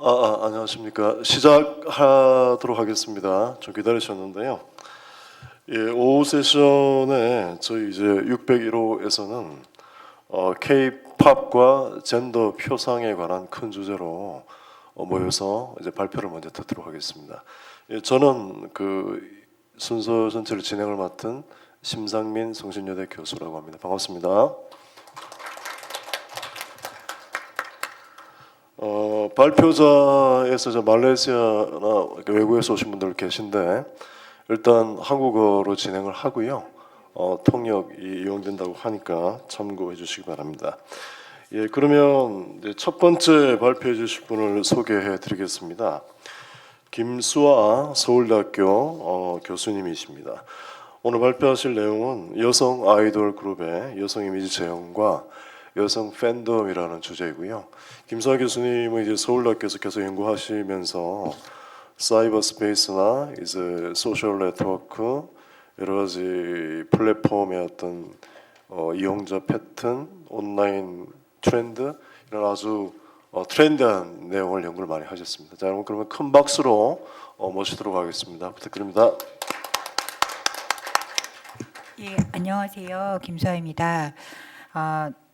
안녕하십니까. 시작하도록 하겠습니다. 좀 기다리셨는데요. 오후 세션에 저희 이제 601호에서는 K-팝과 젠더 표상에 관한 큰 주제로 모여서 이제 발표를 먼저 듣도록 하겠습니다. 저는 그 순서 전체를 진행을 맡은 심상민 성신여대 교수라고 합니다. 반갑습니다. 발표자에서 저 말레이시아나 외국에서 오신 분들 계신데 일단 한국어로 진행을 하고요. 통역이 이용된다고 하니까 참고해 주시기 바랍니다. 그러면 이제 첫 번째 발표해 주실 분을 소개해 드리겠습니다. 김수아 서울대학교 교수님이십니다. 오늘 발표하실 내용은 여성 아이돌 그룹의 여성 이미지 재현과 여성 팬덤이라는 주제이고요. 김수아 교수님은 이제 서울대학교에서 계속 연구하시면서 사이버 스페이스나 이제 소셜 네트워크 여러 가지 플랫폼의 어떤 이용자 패턴, 온라인 트렌드 이런 아주 트렌디한 내용을 연구를 많이 하셨습니다. 자, 여러분 그러면 큰 박수로 모시도록 하겠습니다. 부탁드립니다. 예, 안녕하세요. 김수아입니다.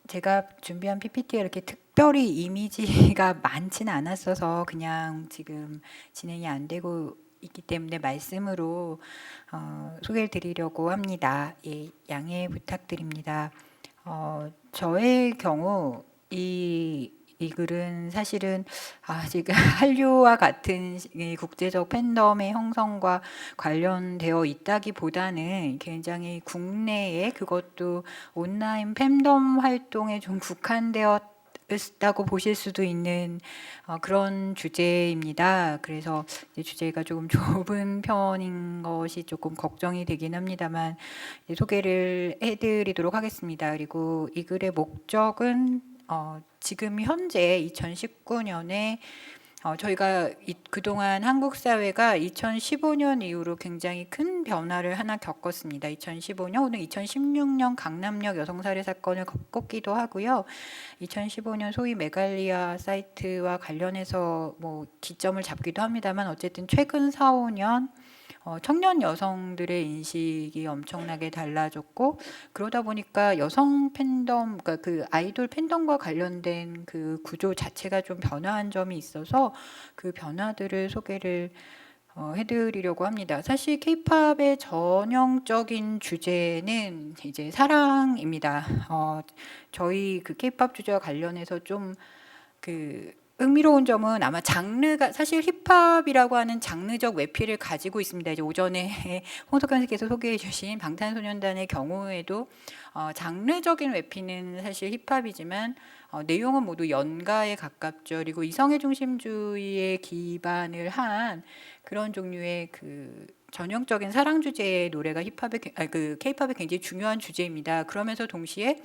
제가 준비한 PPT가 이렇게 특별히 이미지가 많지는 않았어서 그냥 지금 진행이 안 되고 있기 때문에 말씀으로 소개를 드리려고 합니다. 예, 양해 부탁드립니다. 저의 경우 이 글은 사실은 지금 한류와 같은 이 국제적 팬덤의 형성과 관련되어 있다기보다는 굉장히 국내에 그것도 온라인 팬덤 활동에 좀 국한되었다고 보실 수도 있는 그런 주제입니다. 그래서 주제가 조금 좁은 편인 것이 조금 걱정이 되긴 합니다만 소개를 해드리도록 하겠습니다. 그리고 이 글의 목적은 지금 현재 2019년에 저희가 그동안 한국 사회가 2015년 이후로 굉장히 큰 변화를 하나 겪었습니다. 2015년 오늘 2016년 강남역 여성 살해 사건을 겪기도 하고요. 2015년 소위 메갈리아 사이트와 관련해서 뭐 기점을 잡기도 합니다만 어쨌든 최근 4, 5년 청년 여성들의 인식이 엄청나게 달라졌고 그러다 보니까 여성 팬덤, 그러니까 그 아이돌 팬덤과 관련된 그 구조 자체가 좀 변화한 점이 있어서 그 변화들을 소개를 해드리려고 합니다. 사실 K-팝의 전형적인 주제는 이제 사랑입니다. 저희 그 K-팝 주제와 관련해서 좀 그 흥미로운 점은 아마 장르가 사실 힙합이라고 하는 장르적 외피를 가지고 있습니다. 이제 오전에 홍석현 씨께서 소개해 주신 방탄소년단의 경우에도 장르적인 외피는 사실 힙합이지만 내용은 모두 연가에 가깝죠. 그리고 이성의 중심주의에 기반을 한 그런 종류의 그 전형적인 사랑 주제의 노래가 그 K-팝의 굉장히 중요한 주제입니다. 그러면서 동시에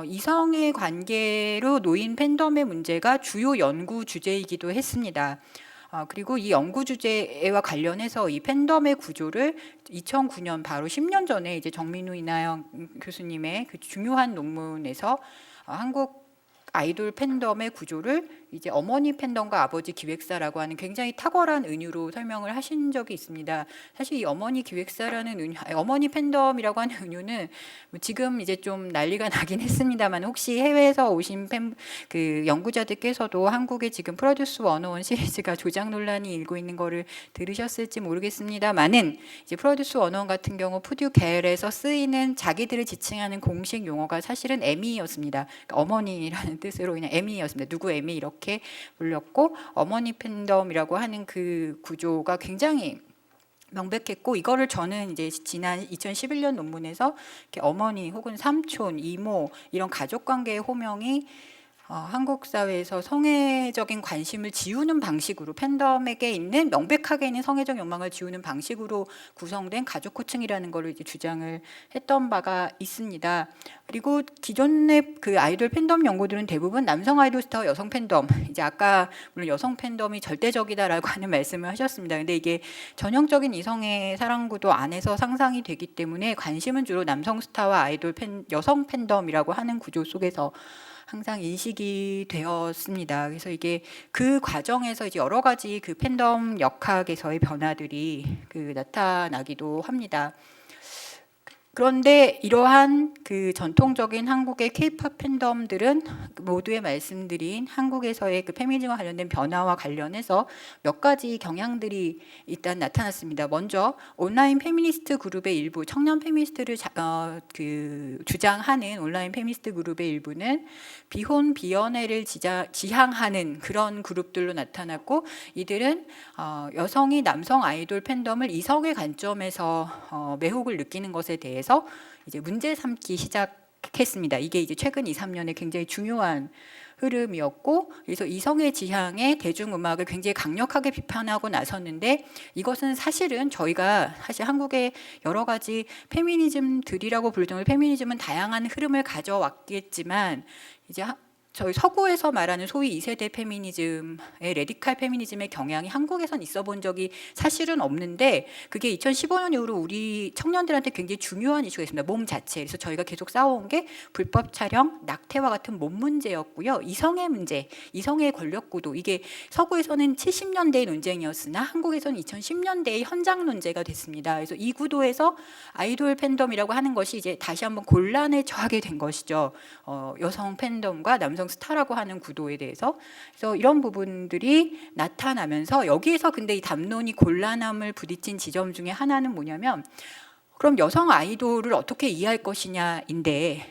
이성의 관계로 놓인 팬덤의 문제가 주요 연구 주제이기도 했습니다. 그리고 이 연구 주제와 관련해서 이 팬덤의 구조를 2009년 바로 10년 전에 이제 정민우 이나영 교수님의 그 중요한 논문에서 한국 아이돌 팬덤의 구조를 이제 어머니 팬덤과 아버지 기획사라고 하는 굉장히 탁월한 은유로 설명을 하신 적이 있습니다. 사실 이 어머니 기획사라는 은유, 어머니 팬덤이라고 하는 은유는 지금 이제 좀 난리가 나긴 했습니다만 혹시 해외에서 오신 그 연구자들께서도 한국에 지금 프로듀스 101 시리즈가 조작 논란이 일고 있는 거를 들으셨을지 모르겠습니다만은 이제 프로듀스 101 같은 경우 푸듀겔에서 쓰이는 자기들을 지칭하는 공식 용어가 사실은 에미였습니다. 그러니까 어머니라는 뜻으로 그냥 에미였습니다. 누구 에미 이렇게 불렸고 어머니 팬덤이라고 하는 그 구조가 굉장히 명백했고 이거를 저는 이제 지난 2011년 논문에서 이렇게 어머니 혹은 삼촌, 이모 이런 가족 관계의 호명이 한국 사회에서 성애적인 관심을 지우는 방식으로 팬덤에게 있는 명백하게 있는 성애적 욕망을 지우는 방식으로 구성된 가족 호칭이라는 것을 이제 주장을 했던 바가 있습니다. 그리고 기존의 그 아이돌 팬덤 연구들은 대부분 남성 아이돌 스타와 여성 팬덤, 이제 아까 물론 여성 팬덤이 절대적이다라고 하는 말씀을 하셨습니다. 근데 이게 전형적인 이성의 사랑 구도 안에서 상상이 되기 때문에 관심은 주로 남성 스타와 아이돌 여성 팬덤이라고 하는 구조 속에서 항상 인식이 되었습니다. 그래서 이게 그 과정에서 이제 여러 가지 그 팬덤 역학에서의 변화들이 나타나기도 합니다. 그런데 이러한 그 전통적인 한국의 케이팝 팬덤들은 모두에 말씀드린 한국에서의 그 페미니즘과 관련된 변화와 관련해서 몇 가지 경향들이 일단 나타났습니다. 먼저 온라인 페미니스트 그룹의 일부, 청년 페미니스트를 주장하는 온라인 페미니스트 그룹의 일부는 비혼 비연애를 지향하는 그런 그룹들로 나타났고, 이들은 여성이 남성 아이돌 팬덤을 이성의 관점에서 매혹을 느끼는 것에 대해서 이제 문제 삼기 시작했습니다. 이게 이제 최근 2, 3년에 굉장히 중요한 흐름이었고, 그래서 이성의 지향의 대중음악을 굉장히 강력하게 비판하고 나섰는데, 이것은 사실은 저희가 사실 한국의 여러 가지 페미니즘들이라고 부를 정도로 페미니즘은 다양한 흐름을 가져왔겠지만, 이제 저희 서구에서 말하는 소위 2세대 페미니즘의 레디칼 페미니즘의 경향이 한국에선 있어 본 적이 사실은 없는데, 그게 2015년 이후로 우리 청년들한테 굉장히 중요한 이슈가 있습니다. 몸 자체. 그래서 저희가 계속 싸워온 게 불법 촬영, 낙태와 같은 몸 문제였고요. 이성의 문제, 이성의 권력구도, 이게 서구에서는 70년대의 논쟁이었으나 한국에서는 2010년대의 현장 논제가 됐습니다. 그래서 이 구도에서 아이돌 팬덤이라고 하는 것이 이제 다시 한번 곤란에 처하게 된 것이죠. 여성 팬덤과 남성 스타라고 하는 구도에 대해서. 그래서 이런 부분들이 나타나면서, 여기에서 근데 이 담론이 곤란함을 부딪힌 지점 중에 하나는 뭐냐면, 그럼 여성 아이돌을 어떻게 이해할 것이냐인데,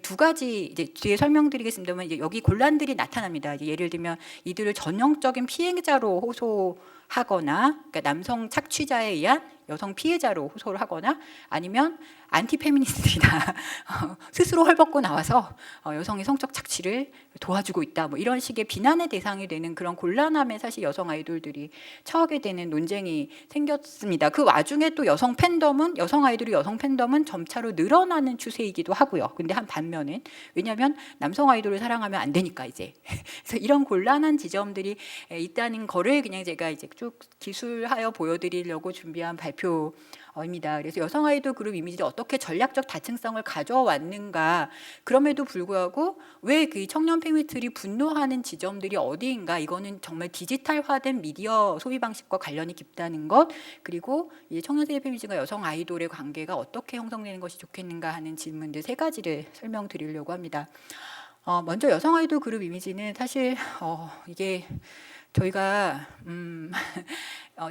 두 가지 이제 뒤에 설명드리겠습니다만, 이제 여기 곤란들이 나타납니다. 이제 예를 들면 이들을 전형적인 피해자로 호소하거나, 그러니까 남성 착취자에 의한 여성 피해자로 호소를 하거나, 아니면 안티 페미니스트들이다. 스스로 헐벗고 나와서 여성의 성적 착취를 도와주고 있다. 뭐 이런 식의 비난의 대상이 되는 그런 곤란함에 사실 여성 아이돌들이 처하게 되는 논쟁이 생겼습니다. 그 와중에 또 여성 아이돌이 여성 팬덤은 점차로 늘어나는 추세이기도 하고요. 근데 한 반면은, 왜냐하면 남성 아이돌을 사랑하면 안 되니까 이제. 그래서 이런 곤란한 지점들이 있다는 거를 그냥 제가 이제 쭉 기술하여 보여드리려고 준비한 발표입니다. 그래서 여성 아이돌 그룹 이미지를 어떻게 전략적 다층성을 가져왔는가, 그럼에도 불구하고 왜 그 청년 페미니스트들이 분노하는 지점들이 어디인가, 이거는 정말 디지털화된 미디어 소비 방식과 관련이 깊다는 것, 그리고 이제 청년 세대 페미니즘과 여성 아이돌의 관계가 어떻게 형성되는 것이 좋겠는가 하는 질문들 세 가지를 설명드리려고 합니다. 먼저 여성 아이돌 그룹 이미지는 사실 이게 저희가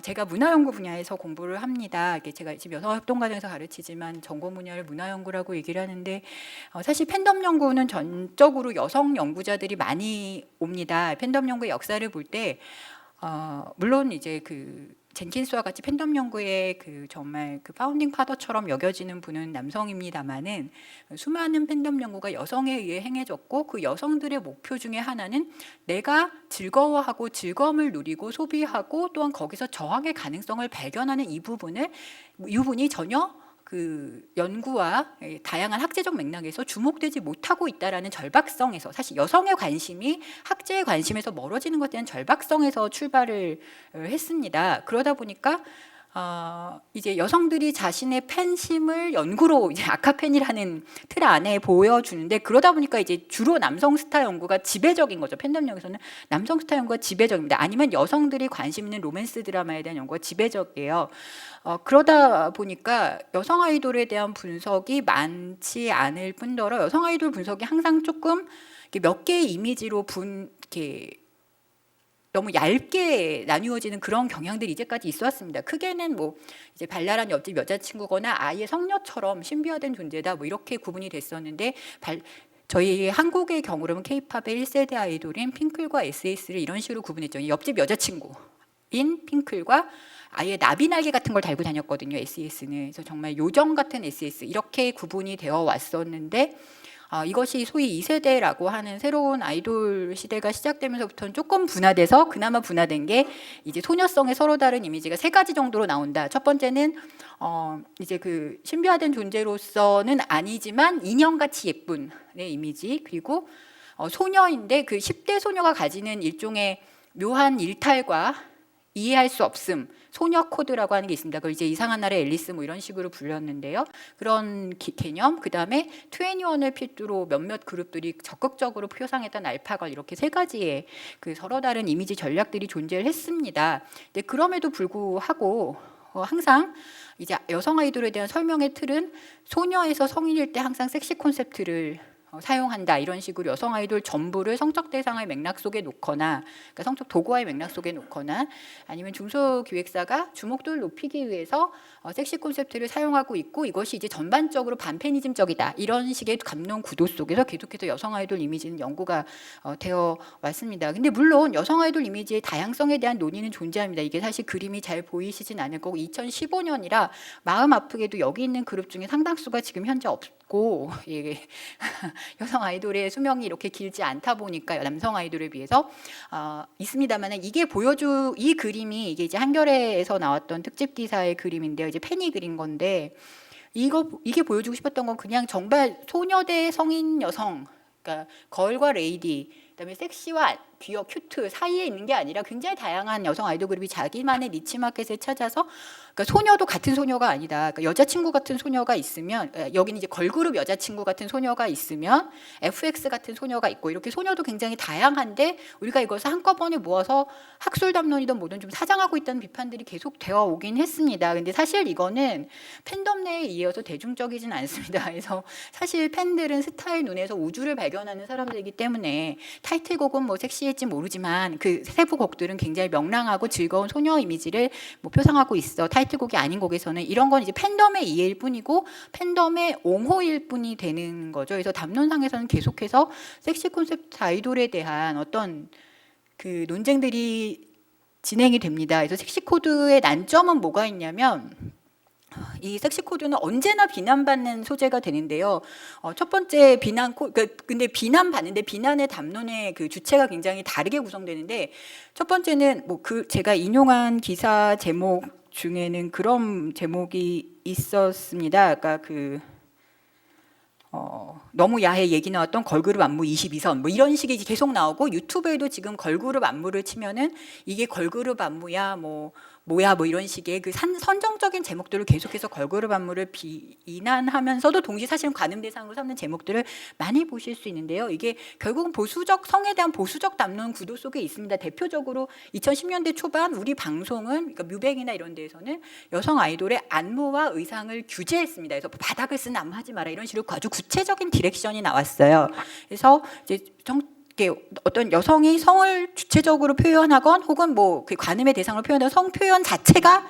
제가 문화연구 분야에서 공부를 합니다. 이게 제가 지금 여성협동과정에서 가르치지만 전공 분야를 문화연구라고 얘기를 하는데, 사실 팬덤 연구는 전적으로 여성 연구자들이 많이 옵니다. 팬덤 연구의 역사를 볼 때 물론 이제 그 젠킨스와 같이 팬덤 연구의 정말 파운딩 파더처럼 여겨지는 분은 남성입니다만은, 수많은 팬덤 연구가 여성에 의해 행해졌고, 그 여성들의 목표 중에 하나는 내가 즐거워하고 즐거움을 누리고 소비하고 또한 거기서 저항의 가능성을 발견하는 이 부분이 전혀 그 연구와 다양한 학제적 맥락에서 주목되지 못하고 있다라는 절박성에서, 사실 여성의 관심이 학제의 관심에서 멀어지는 것에 대한 절박성에서 출발을 했습니다. 그러다 보니까 이제 여성들이 자신의 팬심을 연구로 이제 아카펜이라는 틀 안에 보여주는데, 그러다 보니까 이제 주로 남성 스타 연구가 지배적인 거죠. 팬덤 연구에서는 남성 스타 연구가 지배적입니다. 아니면 여성들이 관심 있는 로맨스 드라마에 대한 연구가 지배적이에요. 그러다 보니까 여성 아이돌에 대한 분석이 많지 않을 뿐더러, 여성 아이돌 분석이 항상 조금 몇 개의 이미지로 이렇게 너무 얇게 나누어지는 그런 경향들이 이제까지 있었습니다. 크게는 뭐 이제 발랄한 옆집 여자친구거나 아예 성녀처럼 신비화된 존재다, 뭐 이렇게 구분이 됐었는데, 저희 한국의 경우로는 K-팝의 1세대 아이돌인 핑클과 SS를 이런 식으로 구분했죠. 옆집 여자친구인 핑클과 아예 나비날개 같은 걸 달고 다녔거든요, SES는. 그래서 정말 요정 같은 SES, 이렇게 구분이 되어 왔었는데, 이것이 소위 2세대라고 하는 새로운 아이돌 시대가 시작되면서부터는 조금 분화돼서, 그나마 분화된 게 이제 소녀성의 서로 다른 이미지가 세 가지 정도로 나온다. 첫 번째는 이제 그 신비화된 존재로서는 아니지만 인형같이 예쁜 이미지, 그리고 소녀인데 그 10대 소녀가 가지는 일종의 묘한 일탈과 이해할 수 없음, 소녀 코드라고 하는 게 있습니다. 그걸 이제 이상한 나라의 앨리스 뭐 이런 식으로 불렸는데요. 그런 개념, 그 다음에 21을 필두로 몇몇 그룹들이 적극적으로 표상했던 알파걸, 이렇게 세 가지의 그 서로 다른 이미지 전략들이 존재를 했습니다. 근데 그럼에도 불구하고 항상 이제 여성 아이돌에 대한 설명의 틀은 소녀에서 성인일 때 항상 섹시 콘셉트를 사용한다, 이런 식으로 여성 아이돌 전부를 성적 대상의 맥락 속에 놓거나, 그러니까 성적 도구화의 맥락 속에 놓거나, 아니면 중소기획사가 주목도를 높이기 위해서 섹시 콘셉트를 사용하고 있고, 이것이 이제 전반적으로 반페미즘적이다, 이런 식의 감론 구도 속에서 계속해서 여성 아이돌 이미지는 연구가 되어 왔습니다. 근데 물론 여성 아이돌 이미지의 다양성에 대한 논의는 존재합니다. 이게 사실 그림이 잘 보이시진 않을 거고, 2015년이라 마음 아프게도 여기 있는 그룹 중에 상당수가 지금 현재 없고, 예, 여성 아이돌의 수명이 이렇게 길지 않다 보니까 남성 아이돌에 비해서 있습니다만, 이 그림이 이게 이제 한겨레에서 나왔던 특집 기사의 그림인데요. 이제 팬이 그린 건데, 이게 보여주고 싶었던 건 그냥 정말 소녀 대 성인 여성, 그러니까 걸과 레이디, 그다음에 섹시와 귀여, 큐트 사이에 있는 게 아니라 굉장히 다양한 여성 아이돌 그룹이 자기만의 니치 마켓을 찾아서, 그러니까 소녀도 같은 소녀가 아니다. 그러니까 여자친구 같은 소녀가 있으면, 여기는 이제 걸그룹 여자친구 같은 소녀가 있으면 FX 같은 소녀가 있고, 이렇게 소녀도 굉장히 다양한데 우리가 이것을 한꺼번에 모아서 학술 담론이든 뭐든 좀 사장하고 있다는 비판들이 계속 되어 오긴 했습니다. 근데 사실 이거는 팬덤 내에 이어서 대중적이진 않습니다. 그래서 사실 팬들은 스타의 눈에서 우주를 발견하는 사람들이기 때문에 타이틀곡은 뭐 섹시할지 모르지만 그 세부 곡들은 굉장히 명랑하고 즐거운 소녀 이미지를 뭐 표상하고 있어. 타이틀곡이 아닌 곡에서는 이런 건 이제 팬덤의 이해일 뿐이고 팬덤의 옹호일 뿐이 되는 거죠. 그래서 담론상에서는 계속해서 섹시 콘셉트 아이돌에 대한 어떤 그 논쟁들이 진행이 됩니다. 그래서 섹시 코드의 난점은 뭐가 있냐면, 이 섹시 코드는 언제나 비난받는 소재가 되는데요. 첫 번째 근데 비난받는데 비난의 담론의 그 주체가 굉장히 다르게 구성되는데, 첫 번째는 뭐 제가 인용한 기사 제목 중에는 그런 제목이 있었습니다. 그러니까 너무 야해 얘기 나왔던 걸그룹 안무 22선 뭐 이런 식이 계속 나오고, 유튜브에도 지금 걸그룹 안무를 치면은 이게 걸그룹 안무야 뭐야 뭐 이런 식의 그 선정적인 제목들을 계속해서 걸그룹 안무를 비난하면서도 동시에 사실은 관음 대상으로 삼는 제목들을 많이 보실 수 있는데요. 이게 결국은 성에 대한 보수적 담론 구도 속에 있습니다. 대표적으로 2010년대 초반 우리 방송은, 그러니까 뮤뱅이나 이런 데에서는 여성 아이돌의 안무와 의상을 규제했습니다. 그래서 바닥을 쓰는 안무 하지 마라, 이런 식으로 아주 구체적인 디렉션이 나왔어요. 그래서 이제 어떤 여성이 성을 주체적으로 표현하건 혹은 뭐 그 관음의 대상으로 표현하는 성 표현 자체가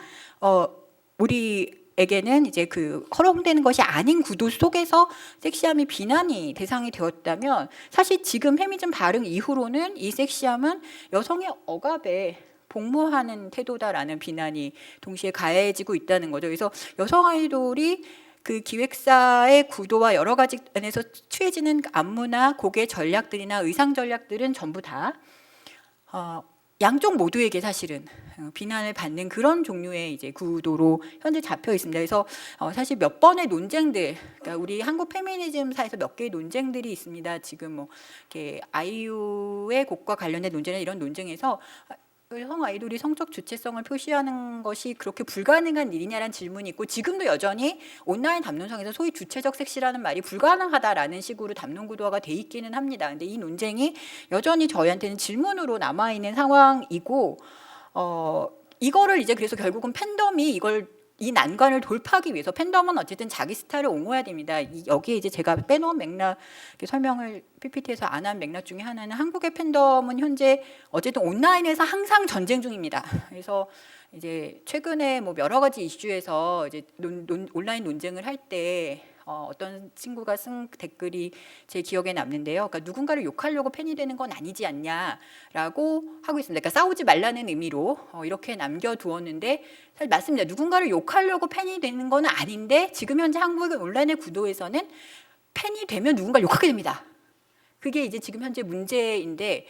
우리에게는 이제 그 허용되는 것이 아닌 구도 속에서 섹시함이 비난이 대상이 되었다면, 사실 지금 페미니즘 발흥 이후로는 이 섹시함은 여성의 억압에 복무하는 태도다라는 비난이 동시에 가해지고 있다는 거죠. 그래서 여성 아이돌이 그 기획사의 구도와 여러 가지 안에서 취해지는 안무나 곡의 전략들이나 의상 전략들은 전부 다 양쪽 모두에게 사실은 비난을 받는 그런 종류의 이제 구도로 현재 잡혀 있습니다. 그래서 사실 몇 번의 논쟁들, 그러니까 우리 한국 페미니즘사에서 몇 개의 논쟁들이 있습니다. 지금 뭐 이렇게 아이유의 곡과 관련된 논쟁이나 이런 논쟁에서 여성 아이돌이 성적 주체성을 표시하는 것이 그렇게 불가능한 일이냐라는 질문이 있고, 지금도 여전히 온라인 담론상에서 소위 주체적 섹시라는 말이 불가능하다라는 식으로 담론 구도화가 돼 있기는 합니다. 근데 이 논쟁이 여전히 저희한테는 질문으로 남아 있는 상황이고, 이거를 이제 그래서 결국은 팬덤이 이 난관을 돌파하기 위해서, 팬덤은 어쨌든 자기 스타일을 옹호해야 됩니다. 여기에 이제 제가 빼놓은 맥락, 설명을 PPT에서 안 한 맥락 중에 하나는, 한국의 팬덤은 현재 어쨌든 온라인에서 항상 전쟁 중입니다. 그래서 이제 최근에 뭐 여러 가지 이슈에서 이제 온라인 논쟁을 할 때 어떤 친구가 쓴 댓글이 제 기억에 남는데요. 그러니까 누군가를 욕하려고 팬이 되는 건 아니지 않냐라고 하고 있습니다. 그러니까 싸우지 말라는 의미로 이렇게 남겨두었는데, 사실 맞습니다. 누군가를 욕하려고 팬이 되는 건 아닌데, 지금 현재 한국의 온라인의 구도에서는 팬이 되면 누군가를 욕하게 됩니다. 그게 이제 지금 현재 문제인데,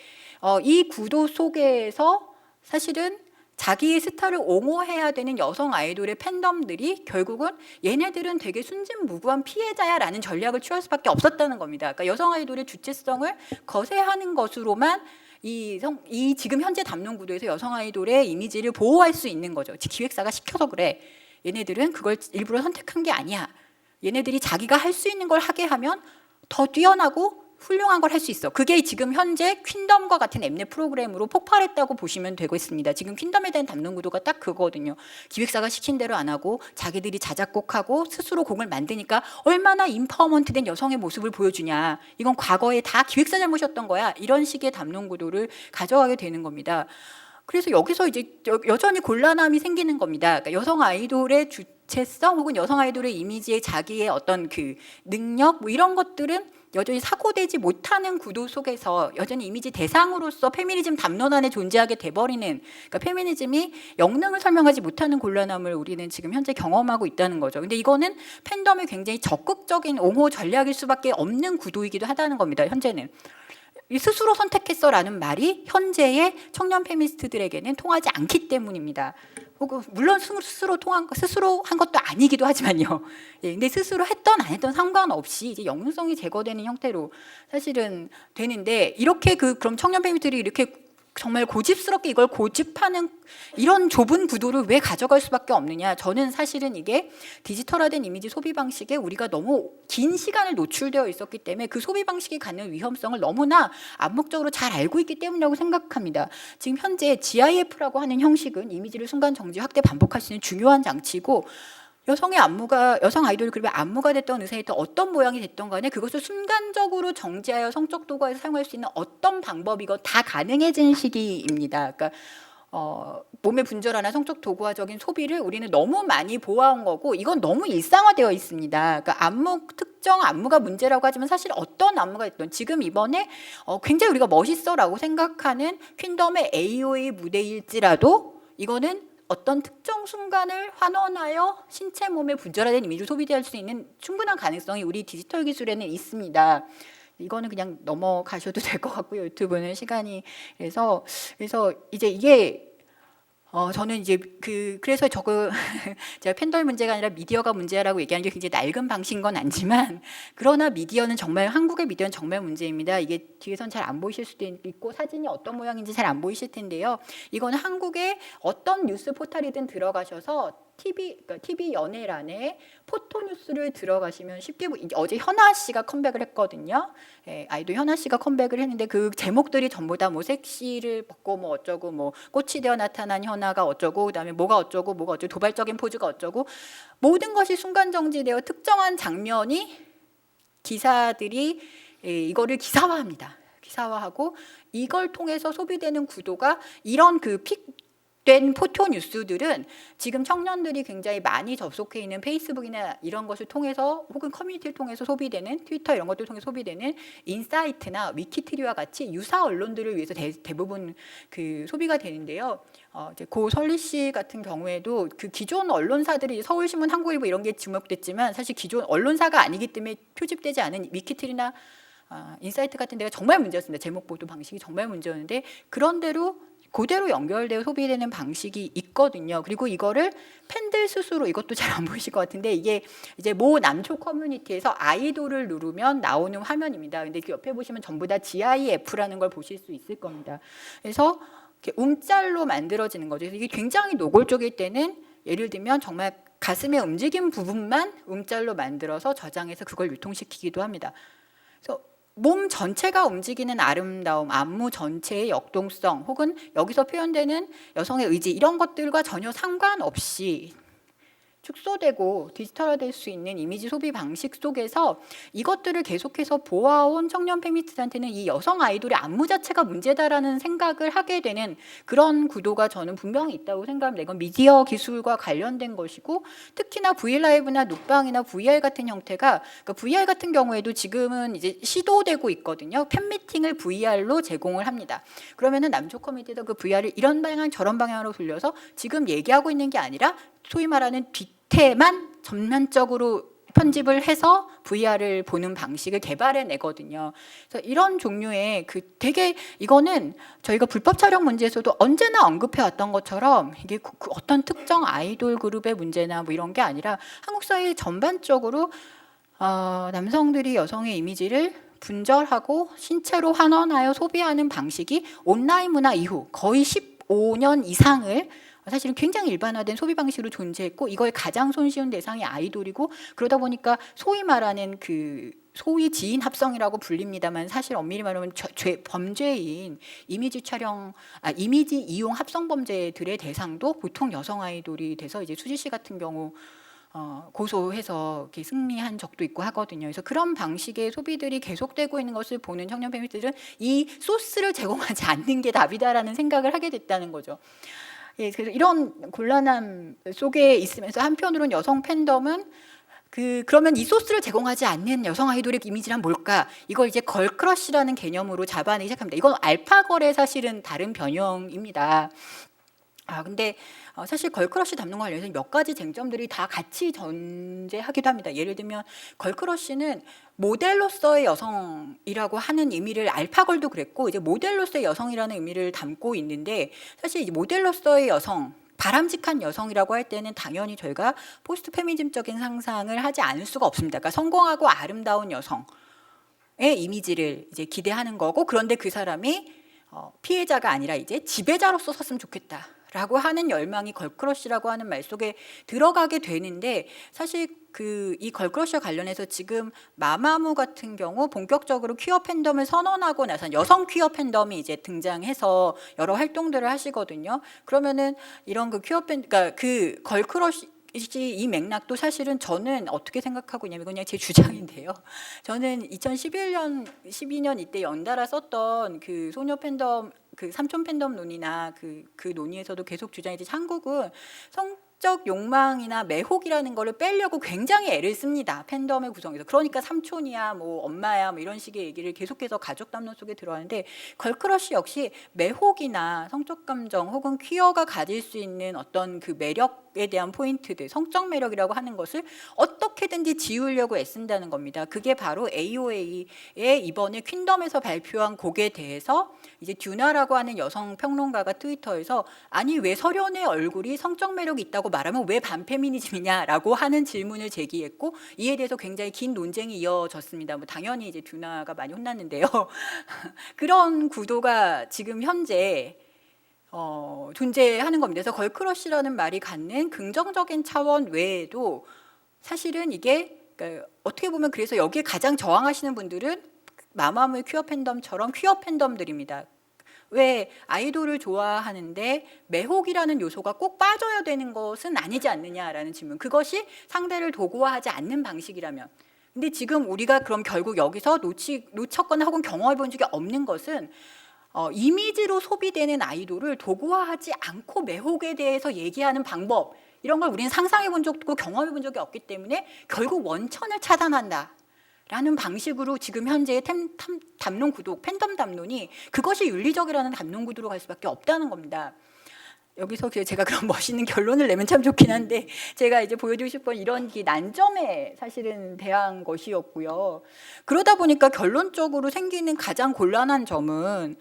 이 구도 속에서 사실은 자기의 스타를 옹호해야 되는 여성 아이돌의 팬덤들이 결국은 얘네들은 되게 순진무구한 피해자야라는 전략을 취할 수밖에 없었다는 겁니다. 그러니까 여성 아이돌의 주체성을 거세하는 것으로만 이 지금 현재 담론 구도에서 여성 아이돌의 이미지를 보호할 수 있는 거죠. 기획사가 시켜서 그래. 얘네들은 그걸 일부러 선택한 게 아니야. 얘네들이 자기가 할 수 있는 걸 하게 하면 더 뛰어나고 훌륭한 걸 할 수 있어. 그게 지금 현재 퀸덤과 같은 엠넷 프로그램으로 폭발했다고 보시면 되고 있습니다. 지금 퀸덤에 대한 담론 구도가 딱 그거거든요. 기획사가 시킨 대로 안 하고 자기들이 자작곡하고 스스로 곡을 만드니까 얼마나 임파워먼트된 여성의 모습을 보여주냐. 이건 과거에 다 기획사 잘못이었던 거야. 이런 식의 담론 구도를 가져가게 되는 겁니다. 그래서 여기서 이제 여전히 곤란함이 생기는 겁니다. 그러니까 여성 아이돌의 주체성 혹은 여성 아이돌의 이미지의 자기의 어떤 그 능력 뭐 이런 것들은 여전히 사고되지 못하는 구도 속에서 여전히 이미지 대상으로서 페미니즘 담론 안에 존재하게 돼버리는, 그러니까 페미니즘이 영능을 설명하지 못하는 곤란함을 우리는 지금 현재 경험하고 있다는 거죠. 근데 이거는 팬덤의 굉장히 적극적인 옹호 전략일 수밖에 없는 구도이기도 하다는 겁니다. 현재는. 스스로 선택했어라는 말이 현재의 청년 페미니스트들에게는 통하지 않기 때문입니다. 혹은 물론 스스로 한 것도 아니기도 하지만요. 예, 근데 스스로 했던 안 했던 상관없이 이제 영능성이 제거되는 형태로 사실은 되는데, 이렇게 그럼 청년 페미니스트들이 이렇게 정말 고집스럽게 이걸 고집하는 이런 좁은 구도를 왜 가져갈 수밖에 없느냐. 저는 사실은 이게 디지털화된 이미지 소비 방식에 우리가 너무 긴 시간을 노출되어 있었기 때문에 그 소비 방식이 갖는 위험성을 너무나 암묵적으로 잘 알고 있기 때문이라고 생각합니다. 지금 현재 GIF라고 하는 형식은 이미지를 순간 정지, 확대, 반복할 수 있는 중요한 장치고, 여성 아이돌 그룹의 안무가 됐던 의사에 또 어떤 모양이 됐던 간에 그것을 순간적으로 정지하여 성적 도구에서 사용할 수 있는 어떤 방법이건 다 가능해진 시기입니다. 그러니까 몸의 분절화나 성적 도구화적인 소비를 우리는 너무 많이 보아온 거고, 이건 너무 일상화되어 있습니다. 그러니까 특정 안무가 문제라고 하지만 사실 어떤 안무가 있던, 지금 이번에 굉장히 우리가 멋있어라고 생각하는 퀸덤의 AOA 무대일지라도 이거는 어떤 특정 순간을 환원하여 신체 몸에 분절화된 이미지로 소비될 수 있는 충분한 가능성이 우리 디지털 기술에는 있습니다. 이거는 그냥 넘어가셔도 될 것 같고요. 유튜브는 시간이 그래서 이제 이게 저는 이제 그래서 제가 팬덤 문제가 아니라 미디어가 문제라고 얘기하는 게 굉장히 낡은 방식인 건 아니지만, 그러나 미디어는 정말, 한국의 미디어는 정말 문제입니다. 이게 뒤에선 잘 안 보이실 수도 있고 사진이 어떤 모양인지 잘 안 보이실 텐데요. 이건 한국의 어떤 뉴스 포털이든 들어가셔서 TV 연예란에 포토뉴스를 들어가시면 쉽게 어제 현아 씨가 컴백을 했거든요. 예, 아이돌 현아 씨가 컴백을 했는데 그 제목들이 전부 다 뭐 섹시를 벗고 뭐 어쩌고, 뭐 꽃이 되어 나타난 현아가 어쩌고, 그다음에 뭐가 어쩌고 도발적인 포즈가 어쩌고, 모든 것이 순간 정지되어 특정한 장면이 기사들이 이거를 기사화합니다. 기사화하고 이걸 통해서 소비되는 구도가, 이런 픽된 포토 뉴스들은 지금 청년들이 굉장히 많이 접속해 있는 페이스북이나 이런 것을 통해서, 혹은 커뮤니티를 통해서 소비되는, 트위터 이런 것들을 통해서 소비되는 인사이트나 위키트리와 같이 유사 언론들을 위해서 대부분 소비가 되는데요. 이제 고 설리 씨 같은 경우에도 기존 언론사들이 서울신문, 한국일보 이런 게 주목됐지만 사실 기존 언론사가 아니기 때문에 표집되지 않은 위키트리나 인사이트 같은 데가 정말 문제였습니다. 제목 보도 방식이 정말 문제였는데, 그런대로 그대로 연결되어 소비되는 방식이 있거든요. 그리고 이거를 팬들 스스로, 이것도 잘 안 보이실 것 같은데, 이게 이제 모 남초 커뮤니티에서 아이돌을 누르면 나오는 화면입니다. 근데 그 옆에 보시면 전부 다 GIF라는 걸 보실 수 있을 겁니다. 그래서 이렇게 움짤로 만들어지는 거죠. 이게 굉장히 노골적일 때는 예를 들면 정말 가슴의 움직임 부분만 움짤로 만들어서 저장해서 그걸 유통시키기도 합니다. 그래서 몸 전체가 움직이는 아름다움, 안무 전체의 역동성, 혹은 여기서 표현되는 여성의 의지, 이런 것들과 전혀 상관없이 축소되고 디지털화될 수 있는 이미지 소비 방식 속에서 이것들을 계속해서 보아온 청년 페미니스트한테는 이 여성 아이돌의 안무 자체가 문제다라는 생각을 하게 되는 그런 구도가 저는 분명히 있다고 생각합니다. 이건 미디어 기술과 관련된 것이고, 특히나 브이라이브나 눕방이나 VR 같은 형태가, 그러니까 VR 같은 경우에도 지금은 이제 시도되고 있거든요. 팬미팅을 VR로 제공을 합니다. 그러면은 남초 커뮤니티에서 그 VR을 이런 방향 저런 방향으로 돌려서 지금 얘기하고 있는 게 아니라 소위 말하는 뒤태만 전면적으로 편집을 해서 VR을 보는 방식을 개발해내거든요. 그래서 이런 종류의 되게, 이거는 저희가 불법 촬영 문제에서도 언제나 언급해왔던 것처럼 이게 어떤 특정 아이돌 그룹의 문제나 뭐 이런 게 아니라 한국 사회 전반적으로 남성들이 여성의 이미지를 분절하고 신체로 환원하여 소비하는 방식이 온라인 문화 이후 거의 15년 이상을 사실은 굉장히 일반화된 소비 방식으로 존재했고, 이거에 가장 손쉬운 대상이 아이돌이고, 그러다 보니까 소위 말하는 그 소위 지인 합성이라고 불립니다만 사실 엄밀히 말하면 범죄인 이미지 이미지 이용 합성 범죄들의 대상도 보통 여성 아이돌이 돼서 이제 수지 씨 같은 경우 고소해서 이렇게 승리한 적도 있고 하거든요. 그래서 그런 방식의 소비들이 계속되고 있는 것을 보는 청년 페미니스트들은 이 소스를 제공하지 않는 게 답이다라는 생각을 하게 됐다는 거죠. 예, 그래서 이런 곤란함 속에 있으면서 한편으로는 여성 팬덤은 그러면 이 소스를 제공하지 않는 여성 아이돌의 이미지란 뭘까? 이걸 이제 걸크러쉬라는 개념으로 잡아내기 시작합니다. 이건 알파걸의 사실은 다른 변형입니다. 근데 사실 걸크러쉬 담는 거 관련해서 몇 가지 쟁점들이 다 같이 존재하기도 합니다. 예를 들면 걸크러쉬는 모델로서의 여성이라고 하는 의미를, 알파걸도 그랬고 이제 모델로서의 여성이라는 의미를 담고 있는데, 사실 이제 모델로서의 여성, 바람직한 여성이라고 할 때는 당연히 저희가 포스트 페미니즘적인 상상을 하지 않을 수가 없습니다. 그러니까 성공하고 아름다운 여성의 이미지를 이제 기대하는 거고, 그런데 그 사람이 피해자가 아니라 이제 지배자로서 섰으면 좋겠다라고 하는 열망이 걸크러쉬라고 하는 말 속에 들어가게 되는데, 사실 이 걸크러쉬와 관련해서 지금 마마무 같은 경우 본격적으로 퀴어 팬덤을 선언하고 나서 여성 퀴어 팬덤이 이제 등장해서 여러 활동들을 하시거든요. 그러면은 이런 그러니까 그 걸크러쉬 이 맥락도 사실은 저는 어떻게 생각하고 있냐면, 그냥 제 주장인데요. 저는 2011년, 12년 이때 연달아 썼던 그 소녀 팬덤, 그 삼촌 팬덤 논의나 그 논의에서도 계속 주장했듯이 한국은 성적 욕망이나 매혹이라는 거를 빼려고 굉장히 애를 씁니다. 팬덤의 구성에서. 그러니까 삼촌이야, 뭐 엄마야, 뭐 이런 식의 얘기를 계속해서 가족 담론 속에 들어가는데, 걸크러쉬 역시 매혹이나 성적 감정 혹은 퀴어가 가질 수 있는 어떤 그 매력에 대한 포인트들, 성적 매력이라고 하는 것을 어떻게든지 지우려고 애쓴다는 겁니다. 그게 바로 AOA의 이번에 퀸덤에서 발표한 곡에 대해서 이제 듀나라고 하는 여성 평론가가 트위터에서, 아니 왜 설현의 얼굴이 성적 매력이 있다고 말하면 왜 반페미니즘이냐라고 하는 질문을 제기했고, 이에 대해서 굉장히 긴 논쟁이 이어졌습니다. 뭐 당연히 이제 듀나가 많이 혼났는데요. 그런 구도가 지금 현재 존재하는 겁니다. 그래서 걸크러쉬라는 말이 갖는 긍정적인 차원 외에도 사실은 이게, 그러니까 어떻게 보면 그래서 여기에 가장 저항하시는 분들은 마마무의 퀴어 팬덤처럼 퀴어 팬덤들입니다. 왜 아이돌을 좋아하는데 매혹이라는 요소가 꼭 빠져야 되는 것은 아니지 않느냐라는 질문. 그것이 상대를 도구화하지 않는 방식이라면. 근데 지금 우리가 그럼 결국 여기서 놓쳤거나 혹은 경험해 본 적이 없는 것은 이미지로 소비되는 아이돌을 도구화하지 않고 매혹에 대해서 얘기하는 방법, 이런 걸 우리는 상상해 본 적도 없고 경험해 본 적이 없기 때문에 결국 원천을 차단한다 라는 방식으로 지금 현재의 담론 구도, 팬덤 담론이 그것이 윤리적이라는 담론 구도로 갈 수밖에 없다는 겁니다. 여기서 제가 그런 멋있는 결론을 내면 참 좋긴 한데, 제가 이제 보여드리고 싶은 이런 난점에 사실은 대한 것이었고요. 그러다 보니까 결론적으로 생기는 가장 곤란한 점은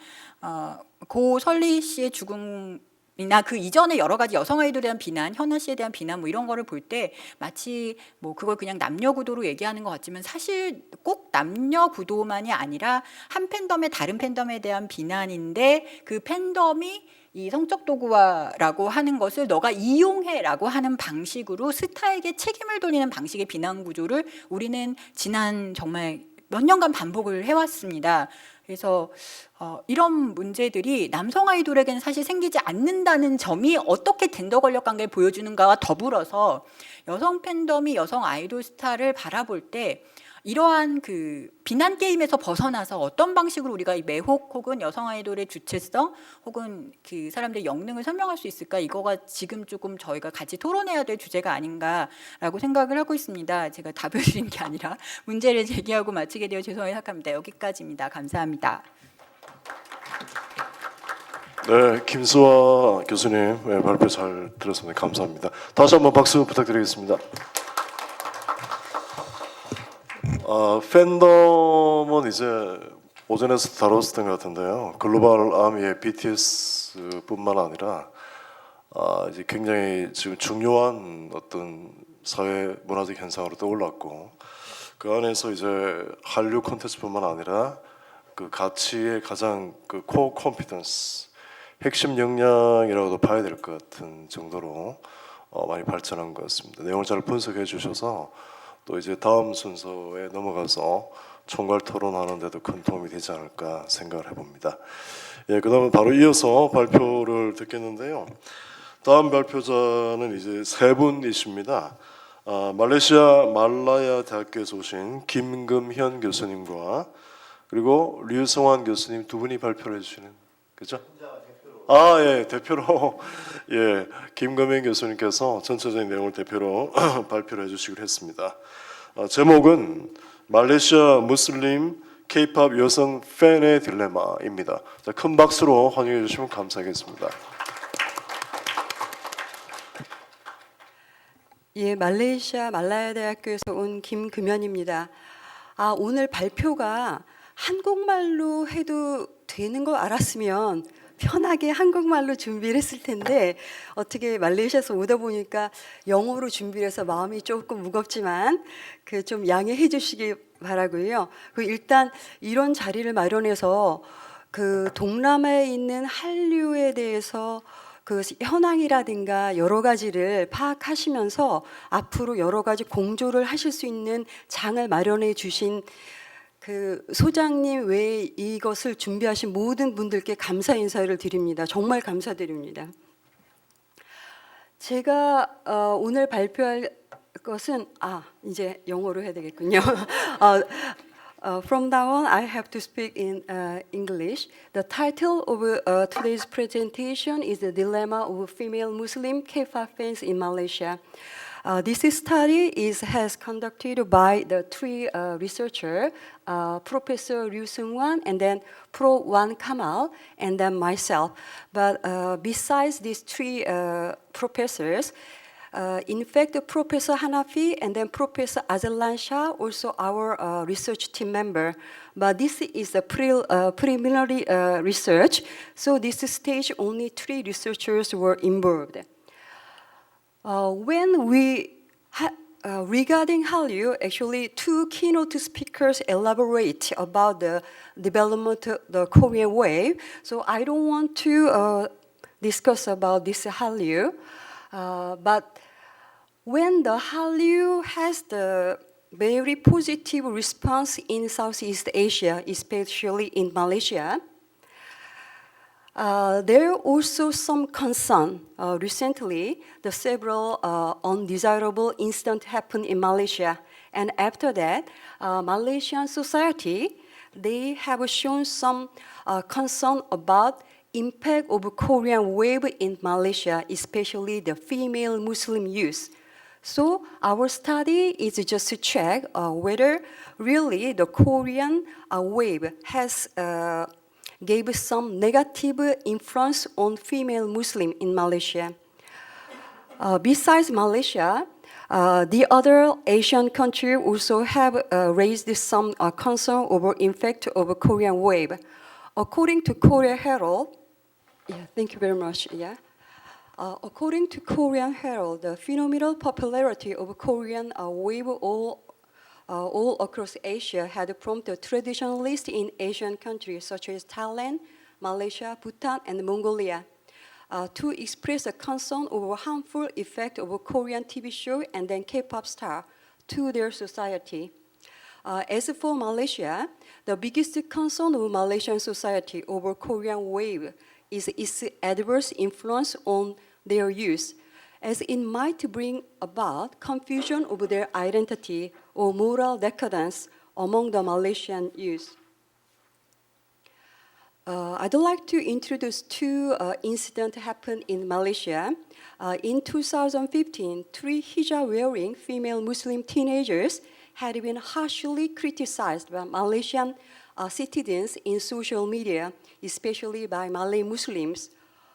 고 설리 씨의 죽음이나 그 이전에 여러 가지 여성 아이돌에 대한 비난, 현아 씨에 대한 비난 뭐 이런 거를 볼 때 마치 뭐 그걸 그냥 남녀 구도로 얘기하는 것 같지만, 사실 꼭 남녀 구도만이 아니라 한 팬덤의 다른 팬덤에 대한 비난인데, 그 팬덤이 이 성적 도구화라고 하는 것을 너가 이용해라고 하는 방식으로 스타에게 책임을 돌리는 방식의 비난 구조를 우리는 지난 정말 몇 년간 반복을 해왔습니다. 그래서 이런 문제들이 남성 아이돌에게는 사실 생기지 않는다는 점이 어떻게 젠더 권력 관계를 보여주는가와 더불어서 여성 팬덤이 여성 아이돌 스타를 바라볼 때 이러한 그 비난 게임에서 벗어나서 어떤 방식으로 우리가 이 매혹 혹은 여성 아이돌의 주체성 혹은 그 사람들의 역능을 설명할 수 있을까, 이거가 지금 조금 저희가 같이 토론해야 될 주제가 아닌가라고 생각을 하고 있습니다. 제가 답을 드린 게 아니라 문제를 제기하고 마치게 되어 죄송하게 생각합니다. 여기까지입니다. 감사합니다. 네, 김수아 교수님 발표 잘 들었습니다. 감사합니다. 다시 한번 박수 부탁드리겠습니다. 팬덤은 이제 오전에서 다뤘었던 것 같은데요. 글로벌 아미의 BTS뿐만 아니라 이제 굉장히 지금 중요한 어떤 사회 문화적 현상으로 떠올랐고, 그 안에서 이제 한류 콘텐츠뿐만 아니라 그 가치의 가장 그 코어 컴피턴스 핵심 역량이라고도 봐야 될 것 같은 정도로 많이 발전한 것 같습니다. 내용을 잘 분석해 주셔서 또 이제 다음 순서에 넘어가서 총괄 토론하는데도 큰 도움이 되지 않을까 생각을 해봅니다. 예, 그다음에 바로 이어서 발표를 듣겠는데요. 다음 발표자는 이제 세 분이십니다. 말레이시아 말라야 대학교에서 오신 김금현 교수님과 그리고 류성환 교수님 두 분이 발표를 해주시는 그죠? 예, 대표로 예, 김금현 교수님께서 전체적인 내용을 대표로 발표를 해주시기로 했습니다. 제목은 말레이시아 무슬림 K-팝 여성 팬의 딜레마입니다. 자, 큰 박수로 환영해 주시면 감사하겠습니다. 예, 말레이시아 말라야 대학교에서 온 김금연입니다. 오늘 발표가 한국말로 해도 되는 거 알았으면 편하게 한국말로 준비를 했을 텐데 어떻게 말레이시아에서 오다 보니까 영어로 준비를 해서 마음이 조금 무겁지만 그 좀 양해해 주시기 바라고요. 그 일단 이런 자리를 마련해서 그 동남아에 있는 한류에 대해서 그 현황이라든가 여러 가지를 파악하시면서 앞으로 여러 가지 공조를 하실 수 있는 장을 마련해 주신 그 소장님 외에 이것을 준비하신 모든 분들께 감사 인사를 드립니다. 정말 감사드립니다. 제가 오늘 발표할 것은 이제 영어로 해야 되겠군요. From now on, I have to speak in English. The title of today's presentation is The Dilemma of Female Muslim K-pop Fans in Malaysia. This study has conducted by the three researchers, Professor Ryu Seung-wan, and then Pro Wan Kamal, and then myself. But besides these three professors, in fact, Professor Hanafi and then Professor Azlan Shah, also our research team member. But this is a preliminary research, so this stage only three researchers were involved. When we regarding Hallyu, actually two keynote speakers elaborate about the development of the Korean wave. So I don't want to discuss about this Hallyu. But when the Hallyu has the very positive response in Southeast Asia, especially in Malaysia, there are also some concern. Recently, the several undesirable incidents happened in Malaysia, and after that, Malaysian society they have shown some concern about impact of Korean wave in Malaysia, especially the female Muslim youth. So our study is just to check whether really the Korean wave has gave some negative influence on female Muslim in Malaysia. Besides Malaysia, the other Asian countries also have raised some concern over impact of Korean wave. According to Korea Herald, thank you very much. According to Korean Herald, the phenomenal popularity of Korean wave all across Asia had prompted traditionalists in Asian countries such as Thailand, Malaysia, Bhutan, and Mongolia to express a concern over harmful effect of a Korean TV show and then K-pop star to their society. As for Malaysia, the biggest concern of Malaysian society over Korean wave is its adverse influence on their youth, as it might bring about confusion over their identity or moral decadence among the Malaysian youth. I'd like to introduce two incidents happened in Malaysia. In 2015, three hijab-wearing female Muslim teenagers had been harshly criticized by Malaysian citizens in social media, especially by Malay Muslims,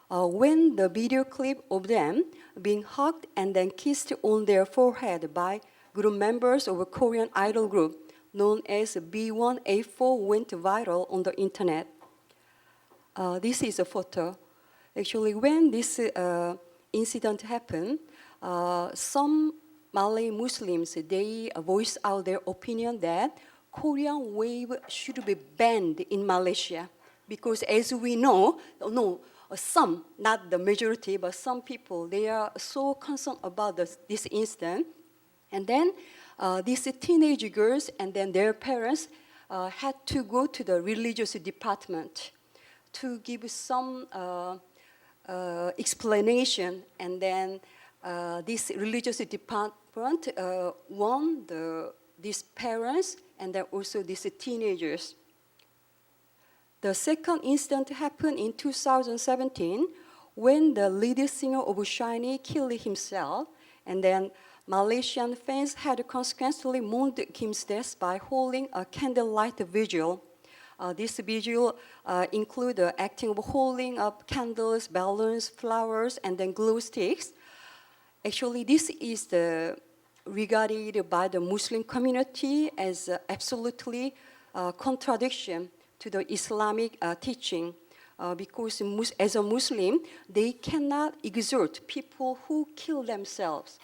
when the video clip of them being hugged and then kissed on their forehead by group members of a Korean idol group known as B1A4 went viral on the internet. This is a photo. Actually, when this incident happened, some Malay Muslims, they voice out their opinion that Korean wave should be banned in Malaysia because, as we know, some, not the majority, but some people, they are so concerned about this incident. And then these teenage girls and then their parents had to go to the religious department to give some explanation, and then this religious department warned these parents and then also these teenagers. The second incident happened in 2017 when the lead singer of SHINee killed himself, and then Malaysian fans had consequently mourned Kim's death by holding a candlelight vigil. This vigil include the acting of holding up candles, balloons, flowers, and then glow sticks. Actually, this is regarded by the Muslim community as absolutely contradiction to the Islamic teaching, because as a Muslim, they cannot exhort people who kill themselves.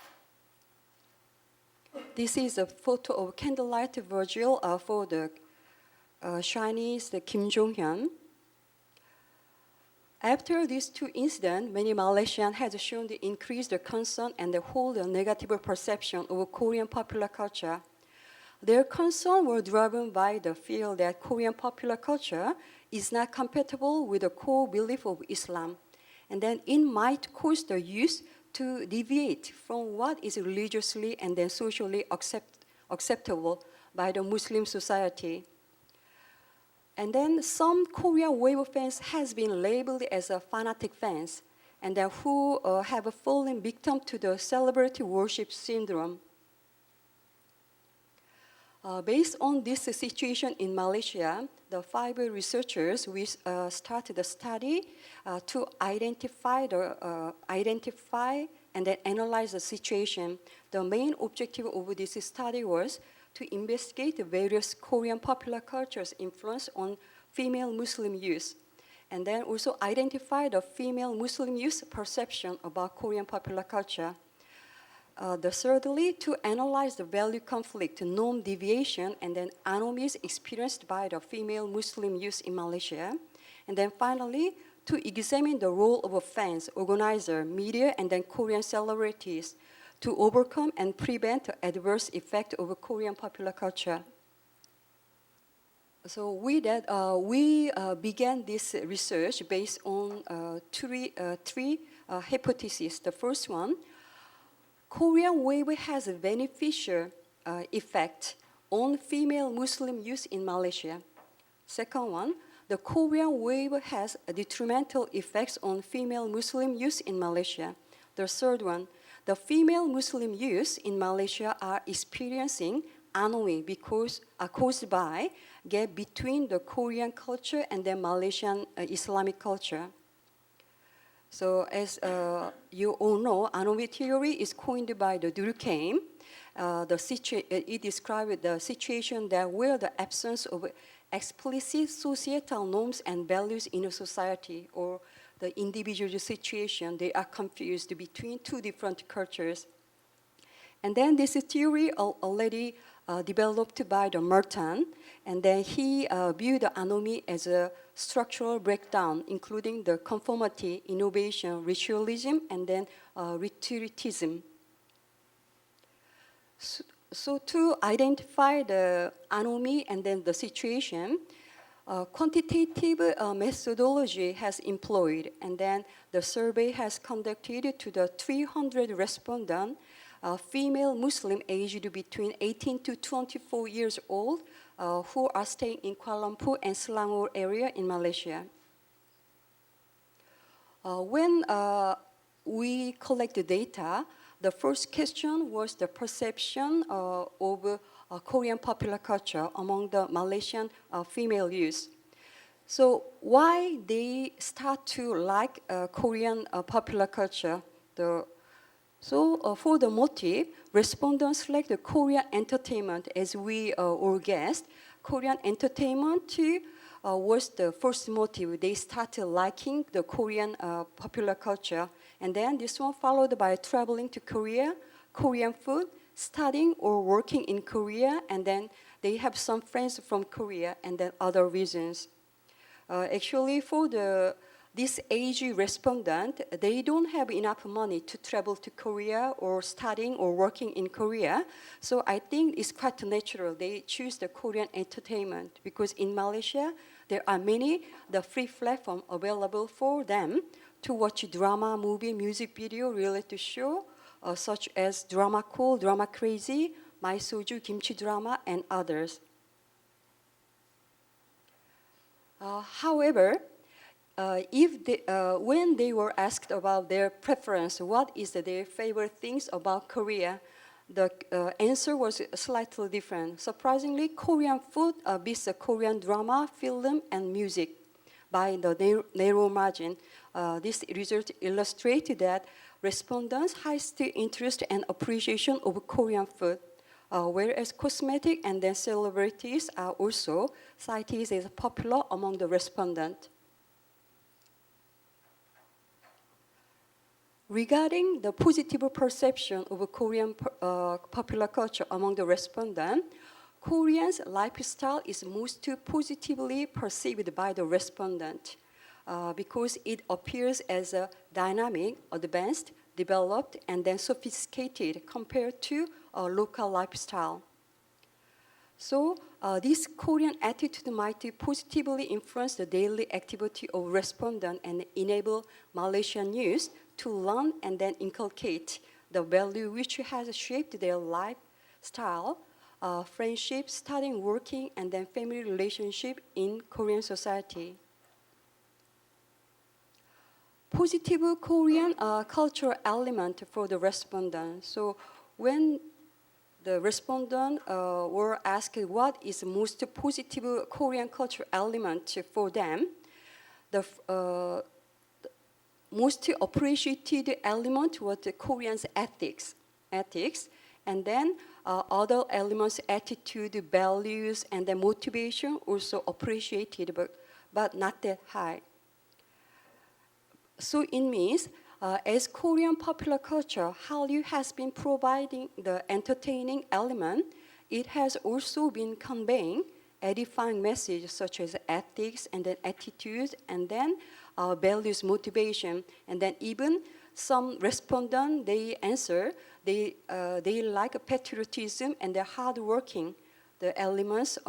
This is a photo of candlelight vigil for the SHINee's Kim Jong-hyun. After these two incidents, many Malaysians have shown the increased concern and the whole negative perception of Korean popular culture. Their concern were driven by the fear that Korean popular culture is not compatible with the core belief of Islam, and then it might cause the youth to deviate from what is religiously and then socially acceptable by the Muslim society. And then some Korean wave fans has been labeled as a fanatic fans, and then who have fallen victim to the celebrity worship syndrome. Based on this situation in Malaysia, the 5 researchers started a study to identify and then analyze the situation. The main objective of this study was to investigate the various Korean popular cultures' influence on female Muslim youth, and then also identify the female Muslim youth perception about Korean popular culture. Thirdly, to analyze the value conflict, norm deviation, and then anomalies experienced by the female Muslim youth in Malaysia. And then finally, to examine the role of fans, organizer, media, and then Korean celebrities to overcome and prevent the adverse effect of Korean popular culture. So with that, we began this research based on three hypotheses. The first one, Korean wave has a beneficial effect on female Muslim youth in Malaysia. Second one, the Korean wave has detrimental effects on female Muslim youth in Malaysia. The third one, the female Muslim youth in Malaysia are experiencing anomaly because caused by gap between the Korean culture and the Malaysian Islamic culture. So as you all know, anomaly theory is coined by the Durkheim. It described the situation that where the absence of explicit societal norms and values in a society or the individual situation, they are confused between two different cultures. And then this theory already developed by the Merton, and then he viewed the anomaly as a structural breakdown, including the conformity, innovation, ritualism, and then ritualism. So to identify the anomaly and then the situation, quantitative methodology has employed, and then the survey has conducted to the 300 respondents, female Muslim aged between 18 to 24 years old, who are staying in Kuala Lumpur and Selangor area in Malaysia. When we collect the data, the first question was the perception of Korean popular culture among the Malaysian female youth. So why they start to like Korean popular culture? For the motive, respondents select the Korean entertainment. As we all guessed, Korean entertainment was the first motive. They started liking the Korean popular culture. And then this one followed by traveling to Korea, Korean food, studying or working in Korea, and then they have some friends from Korea, and then other reasons. Actually, for this age respondent, they don't have enough money to travel to Korea or studying or working in Korea. So I think it's quite natural they choose the Korean entertainment, because in Malaysia there are many the free platform available for them to watch drama, movie, music video, reality show, such as Drama Cool, Drama Crazy, My Soju, Kimchi Drama, and others. However, when they were asked about their preference, what is their favorite things about Korea, the answer was slightly different. Surprisingly, Korean food beats Korean drama, film, and music by the narrow margin. This result illustrated that respondents' highest interest and appreciation of Korean food, whereas cosmetic and then celebrities are also cited as popular among the respondents. Regarding the positive perception of Korean popular culture among the respondents, Koreans' lifestyle is most positively perceived by the respondent because it appears as a dynamic, advanced, developed, and then sophisticated compared to a local lifestyle. So this Korean attitude might positively influence the daily activity of respondent and enable Malaysian youth to learn and then inculcate the value which has shaped their lifestyle, friendship, studying, working, and then family relationship in Korean society. Positive Korean cultural element for the respondent. So when the respondents were asked what is the most positive Korean cultural element for them, the most appreciated element was the Koreans' ethics, and then other elements, attitude, values, and the motivation also appreciated, but not that high. So it means, as Korean popular culture, Hallyu has been providing the entertaining element, it has also been conveying edifying messages such as ethics and then attitudes and then values, motivation, and then even some respondents they answer they like patriotism and the hardworking, the elements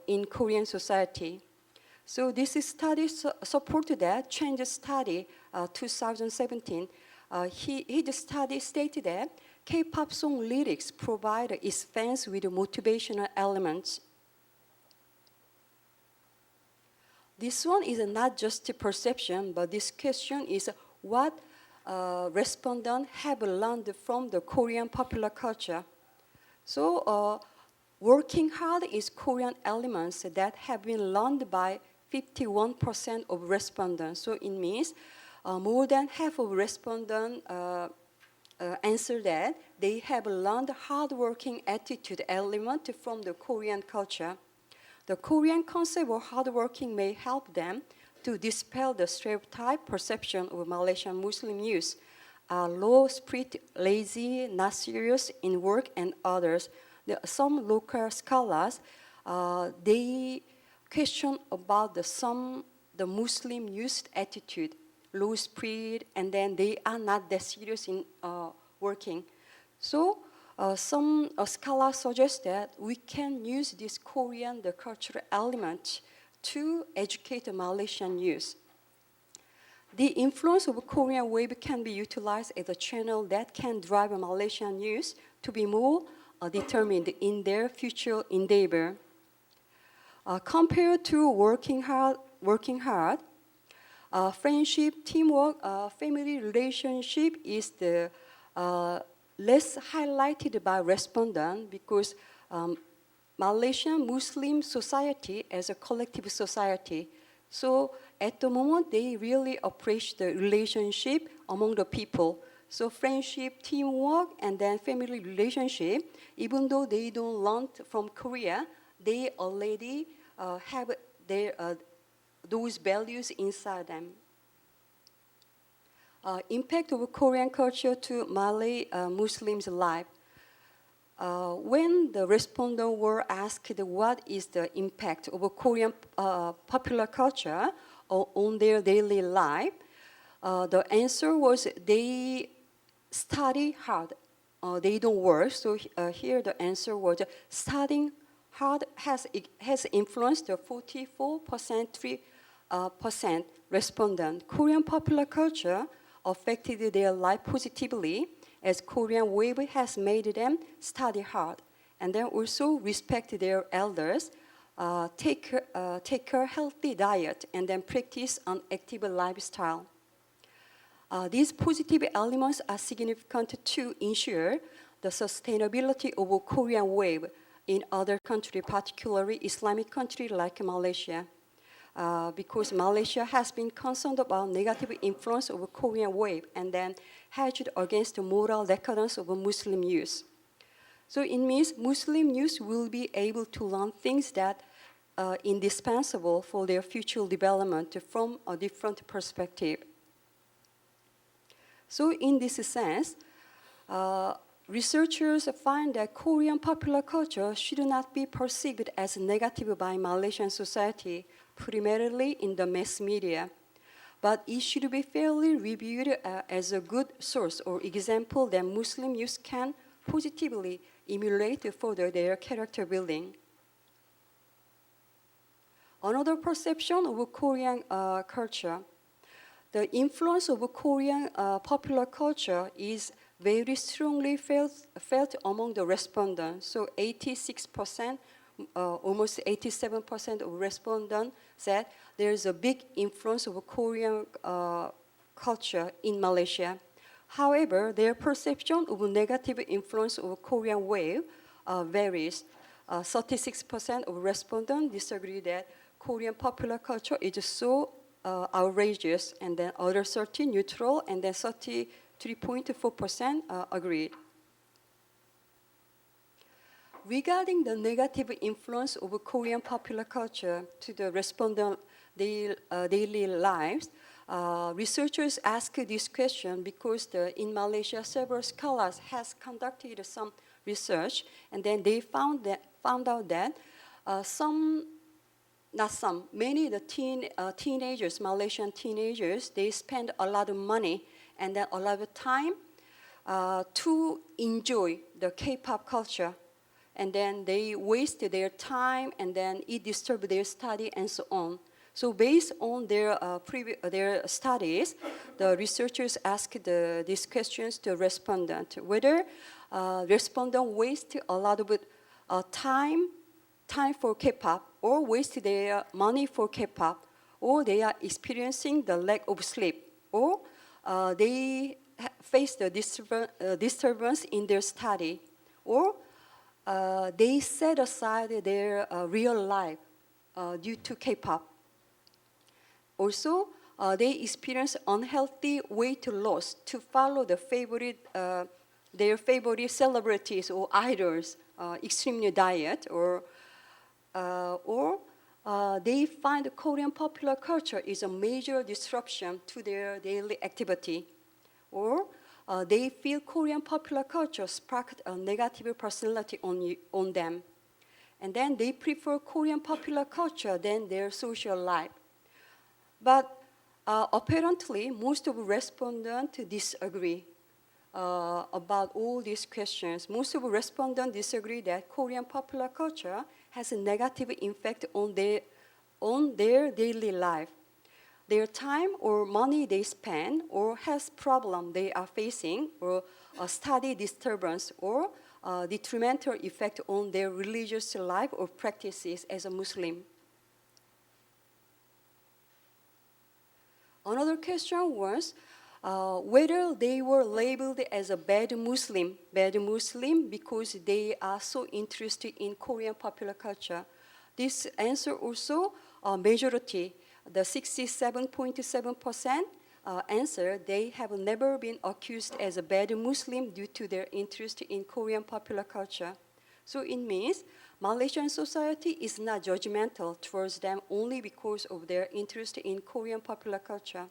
in Korean society. So this study supported that Change Study 2017. His study stated that K-pop song lyrics provide its fans with motivational elements. This one is not just a perception, but this question is what respondents have learned from the Korean popular culture. So working hard is Korean elements that have been learned by 51% of respondents. So it means more than half of respondents answer that they have learned hardworking attitude element from the Korean culture. The Korean concept of hardworking may help them to dispel the stereotype perception of Malaysian Muslim youth, low spirit, lazy, not serious in work, and others. Some local scholars they question about the Muslim youth attitude, low spirit, and then they are not that serious in working. So some scholars suggest that we can use this Korean, the cultural element, to educate the Malaysian youth. The influence of Korean wave can be utilized as a channel that can drive a Malaysian youth to be more determined in their future endeavor. Compared to working hard, friendship, teamwork, family relationship is the less highlighted by respondent because Malaysian Muslim society as a collective society. So at the moment, they really appreciate the relationship among the people. So friendship, teamwork, and then family relationship, even though they don't learn from Korea, they already have their, those values inside them. Impact of Korean culture to Malay Muslims' life. When the respondents were asked what is the impact of a Korean popular culture on their daily life, the answer was they study hard. They don't work. So here the answer was studying hard has influenced the 44% respondent. Korean popular culture affected their life positively, as Korean wave has made them study hard, and then also respect their elders, take a healthy diet, and then practice an active lifestyle. These positive elements are significant to ensure the sustainability of a Korean wave in other countries, particularly Islamic countries like Malaysia. Because Malaysia has been concerned about negative influence of a Korean wave and then hedged against the moral decadence of a Muslim youth. So it means Muslim youth will be able to learn things that are indispensable for their future development from a different perspective. So in this sense, researchers find that Korean popular culture should not be perceived as negative by Malaysian society, primarily in the mass media, but it should be fairly reviewed as a good source or example that Muslim youth can positively emulate to further their character building. Another perception of Korean culture. The influence of Korean popular culture is very strongly felt among the respondents. So 86%, almost 87% of respondents said there is a big influence of Korean culture in Malaysia. However, their perception of negative influence of Korean wave varies. 36% of respondents disagree that Korean popular culture is so outrageous, and then other 30 neutral, and then 33.4% agreed. Regarding the negative influence of Korean popular culture to the respondent daily lives, researchers ask this question because in Malaysia several scholars has conducted some research, and then they found out that many teenagers, Malaysian teenagers, they spend a lot of money and then a lot of time to enjoy the K-pop culture. And then they waste their time, and then it disturbs their study and so on. So based on their studies, the researchers asked these questions to respondents, whether respondents waste a lot of time for K-pop, or waste their money for K-pop, or they are experiencing the lack of sleep, or they face the disturbance in their study, or they set aside their real life due to K-pop. Also, they experience unhealthy weight loss to follow their favorite celebrities or idols, extreme diet, or they find Korean popular culture is a major disruption to their daily activity, or they feel Korean popular culture sparked a negative personality on them. And then they prefer Korean popular culture than their social life. But apparently, most of respondents disagree about all these questions. Most of respondents disagree that Korean popular culture has a negative effect on their daily life. Their time or money they spend, or health problem they are facing, or a study disturbance, or detrimental effect on their religious life or practices as a Muslim. Another question was whether they were labeled as a bad Muslim because they are so interested in Korean popular culture. This answer also majority, the 67.7% answer, they have never been accused as a bad Muslim due to their interest in Korean popular culture. So it means Malaysian society is not judgmental towards them only because of their interest in Korean popular culture.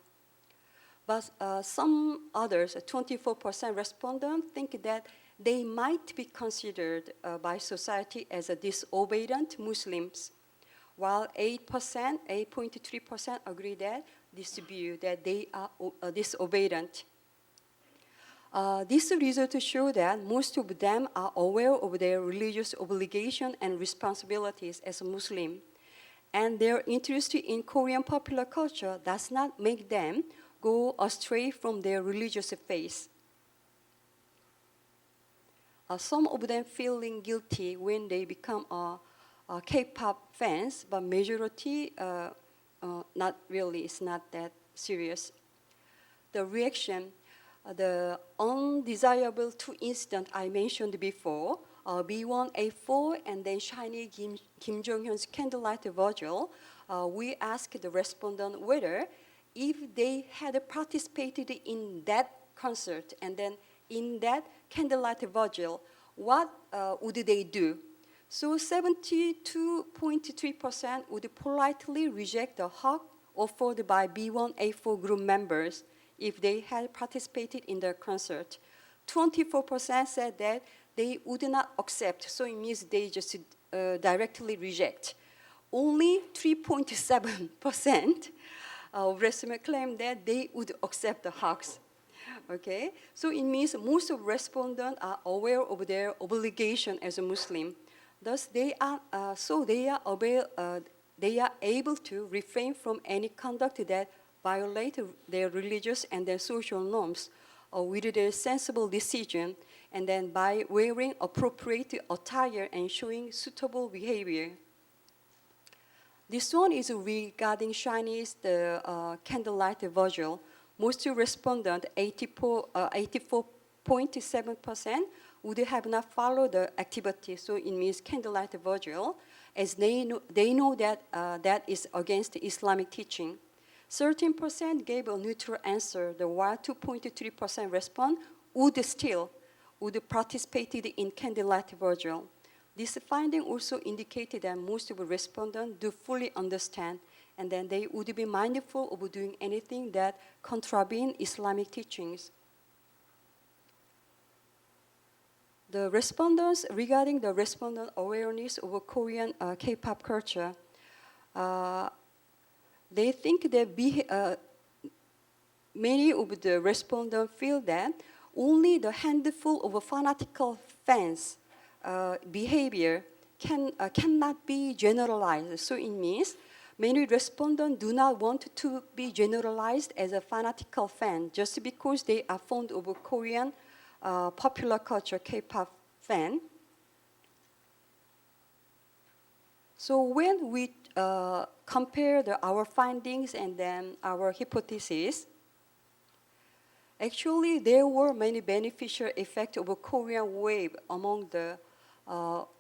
But some others, 24% respondents, think that they might be considered by society as a disobedient Muslims, while 8.3% agree that this view that they are disobedient. This result shows that most of them are aware of their religious obligation and responsibilities as a Muslim, and their interest in Korean popular culture does not make them go astray from their religious faith. Some of them feeling guilty when they become K-pop fans, but majority not really. It's not that serious. The reaction, the undesirable two incident I mentioned before, B1A4 and then Shiny Kim Jong-hyun's candlelight vigil, we asked the respondent whether if they had participated in that concert and then in that candlelight vigil, what would they do? So 72.3% would politely reject the hug offered by B1A4 group members if they had participated in the concert. 24% said that they would not accept, so it means they just directly reject. Only 3.7% of respondents claimed that they would accept the hugs. Okay, so it means most of respondents are aware of their obligation as a Muslim. Thus, they are able to refrain from any conduct that violate their religious and their social norms, with their sensible decision, and then by wearing appropriate attire and showing suitable behavior. This one is regarding Chinese candlelight vigil. Most respondents, 84.7%, would have not followed the activity, so it means candlelight vigil, as they know that that is against Islamic teaching. 13% gave a neutral answer, while 2.3% respond would participated in candlelight vigil. This finding also indicated that most of the respondents do fully understand, and then they would be mindful of doing anything that contravene Islamic teachings. The respondents, regarding the respondent awareness of Korean K-pop culture, they think that many of the respondents feel that only the handful of fanatical fans' behavior cannot be generalized. So it means many respondents do not want to be generalized as a fanatical fan just because they are fond of Korean popular culture, K-pop fan. So when we compare our findings and then our hypothesis, actually there were many beneficial effects of a Korean wave among the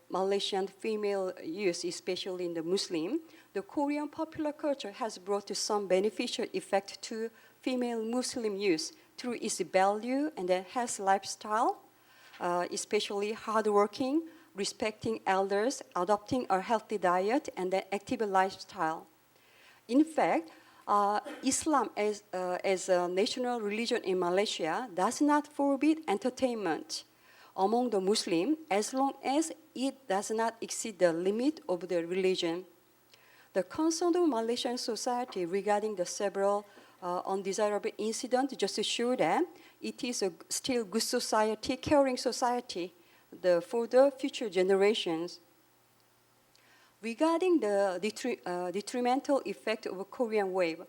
Malaysian female youth, especially in the Muslim. The Korean popular culture has brought some beneficial effect to female Muslim youth through its value and then health lifestyle, especially hardworking, respecting elders, adopting a healthy diet, and then active lifestyle. In fact, Islam as a national religion in Malaysia does not forbid entertainment among the Muslims as long as it does not exceed the limit of the religion. The concern of Malaysian society regarding the several undesirable incidents just show that it is a still good society, caring society for the future generations. Regarding the detrimental effect of a Korean wave,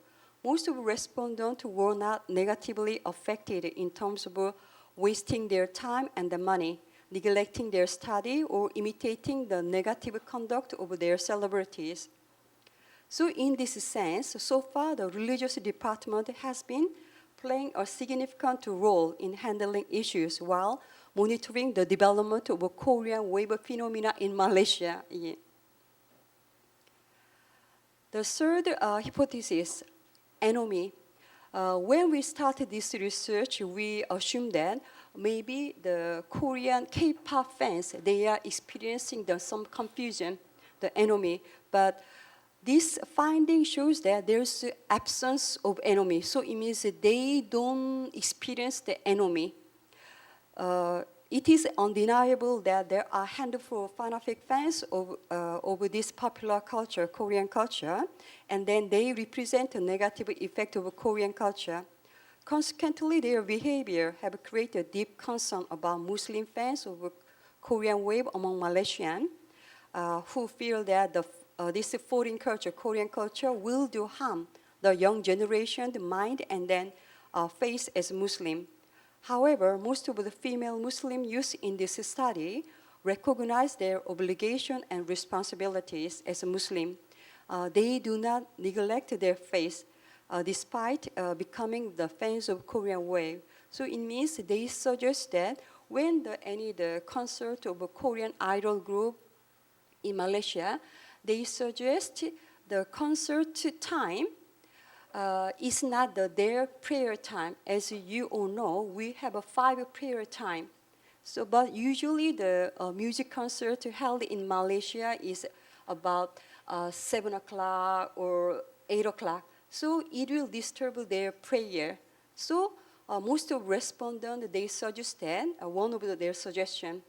most of respondents were not negatively affected in terms of wasting their time and the money, neglecting their study, or imitating the negative conduct of their celebrities. So in this sense, so far the religious department has been playing a significant role in handling issues while monitoring the development of a Korean wave phenomena in Malaysia. Yeah. The third hypothesis, anomie. When we started this research, we assumed that maybe the Korean K-pop fans, they are experiencing some confusion, the anomie, but this finding shows that there's absence of anomie. So it means that they don't experience the anomie. it is undeniable that there are a handful of fanatic fans of this popular culture, Korean culture, and then they represent a negative effect of Korean culture. Consequently, their behavior have created deep concern about Muslim fans of Korean wave among Malaysians, who feel that this foreign culture, Korean culture, will do harm the young generation, the mind, and then face as Muslim. However, most of the female Muslim youth in this study recognize their obligation and responsibilities as a Muslim. They do not neglect their faith despite becoming the fans of Korean wave. So it means they suggest that when the concert of a Korean idol group in Malaysia, they suggest the concert time is not their prayer time. As you all know, we have a 5 prayer time. So, but usually the music concert held in Malaysia is about 7 o'clock or 8 o'clock. So it will disturb their prayer. So most of respondents, they suggested, one of their suggestion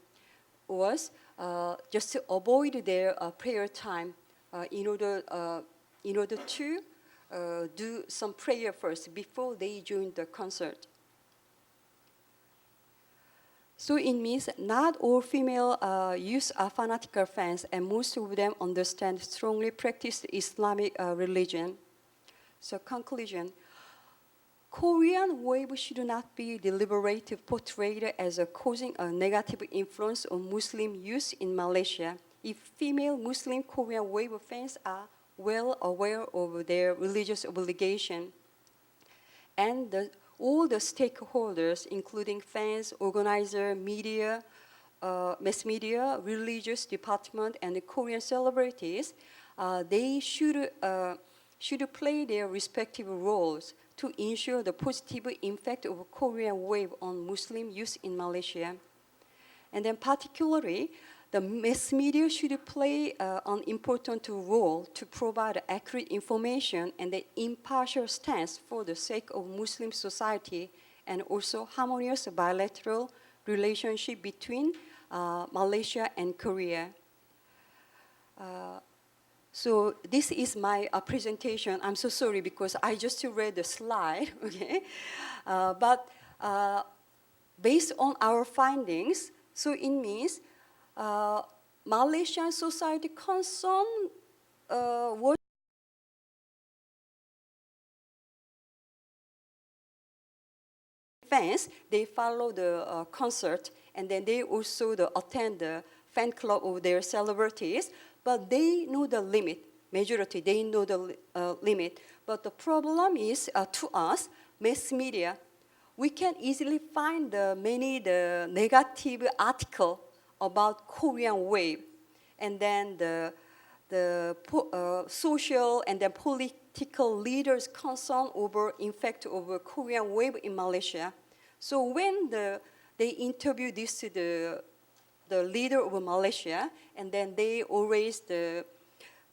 was just to avoid their prayer time in order to do some prayer first before they join the concert. So it means not all female youth are fanatical fans, and most of them understand strongly practice Islamic religion. So conclusion, Korean wave should not be deliberately portrayed as causing a negative influence on Muslim youth in Malaysia. If female Muslim Korean wave fans are well aware of their religious obligation, and all the stakeholders, including fans, organizers, media, mass media, religious department, and the Korean celebrities, they should play their respective roles to ensure the positive impact of Korean wave on Muslim youth in Malaysia. And then particularly, the mass media should play an important role to provide accurate information and an impartial stance for the sake of Muslim society and also harmonious bilateral relationship between Malaysia and Korea. So this is my presentation. I'm so sorry because I just read the slide, okay? But based on our findings, so it means Malaysian society concern was fans. They follow the concert, and then they also attend the fan club of their celebrities. But they know the limit. Majority they know the limit. But the problem is to us, mass media. We can easily find many negative article about Korean wave, and then the social and the political leaders concern over impact of Korean wave in Malaysia. So when they interview the leader of Malaysia, and then they always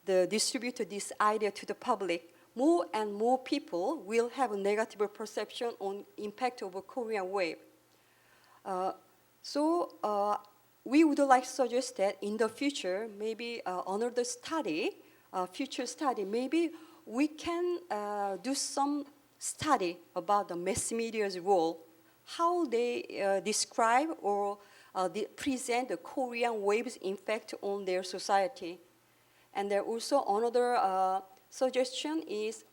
distribute this idea to the public, more and more people will have a negative perception on impact of a Korean wave. We would like to suggest that in the future, maybe another study, future study, maybe we can do some study about the mass media's role, how they describe or present the Korean wave's impact on their society. And there also another suggestion is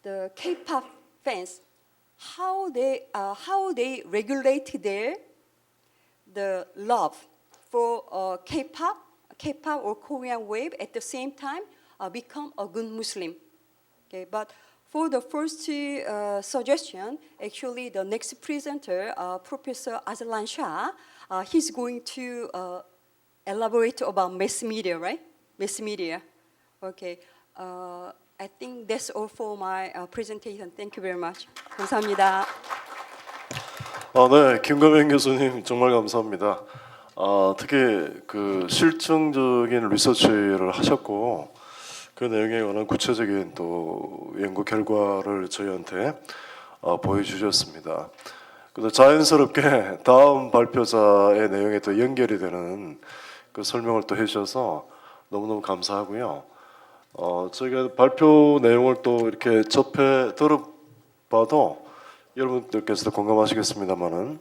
the K-pop fans, how they regulate the love for K-pop or Korean wave at the same time become a good Muslim. Okay, but for the first suggestion, actually the next presenter, Professor Azlan Shah, he's going to elaborate about mass media, right? Mass media. Okay. I think that's all for my presentation. Thank you very much. 감사합니다. 네, 김가명 교수님 정말 감사합니다. 특히 그 실증적인 리서치를 하셨고 그 내용에 관한 구체적인 또 연구 결과를 저희한테 보여주셨습니다. 그래서 자연스럽게 다음 발표자의 내용에 또 연결이 되는 그 설명을 또 해주셔서 너무너무 감사하고요. 저희가 발표 내용을 또 이렇게 접해 들어봐도 여러분들께서도 공감하시겠습니다만은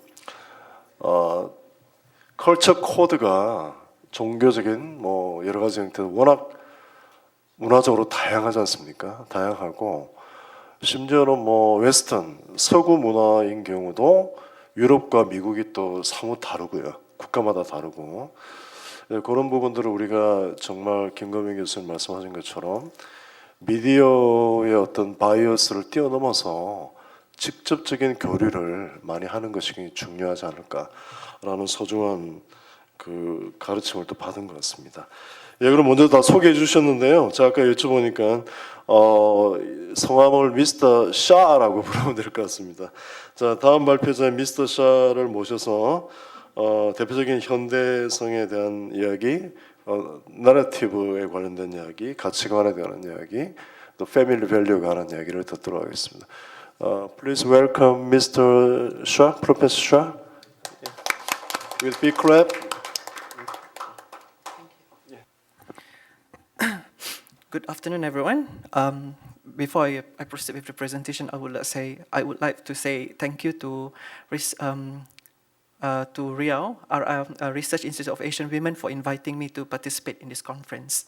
컬처 코드가 종교적인 뭐 여러 가지 형태로 워낙 문화적으로 다양하지 않습니까? 다양하고 심지어는 뭐 웨스턴 서구 문화인 경우도 유럽과 미국이 또 사뭇 다르고요. 국가마다 다르고 그런 부분들을 우리가 정말 김건민 교수님 말씀하신 것처럼 미디어의 어떤 바이어스를 뛰어넘어서 직접적인 교류를 많이 하는 것이 굉장히 중요하지 않을까라는 소중한 그 가르침을 또 받은 것 같습니다. 예, 그럼 먼저 다 소개해 주셨는데요. 제가 아까 여쭤보니까 성함을 미스터 샤라고 부르면 될 것 같습니다. 자, 다음 발표자인 미스터 샤를 모셔서 대표적인 현대성에 대한 이야기, 나래티브에 관련된 이야기, 가치관에 대한 이야기, 또 패밀리 밸류에 관한 이야기를 듣도록 하겠습니다. Please welcome Mr. Shah, Professor Shah, with big clap. Good afternoon, everyone. Before I proceed with the presentation, I would like to say thank you to RIAO, our Research Institute of Asian Women, for inviting me to participate in this conference.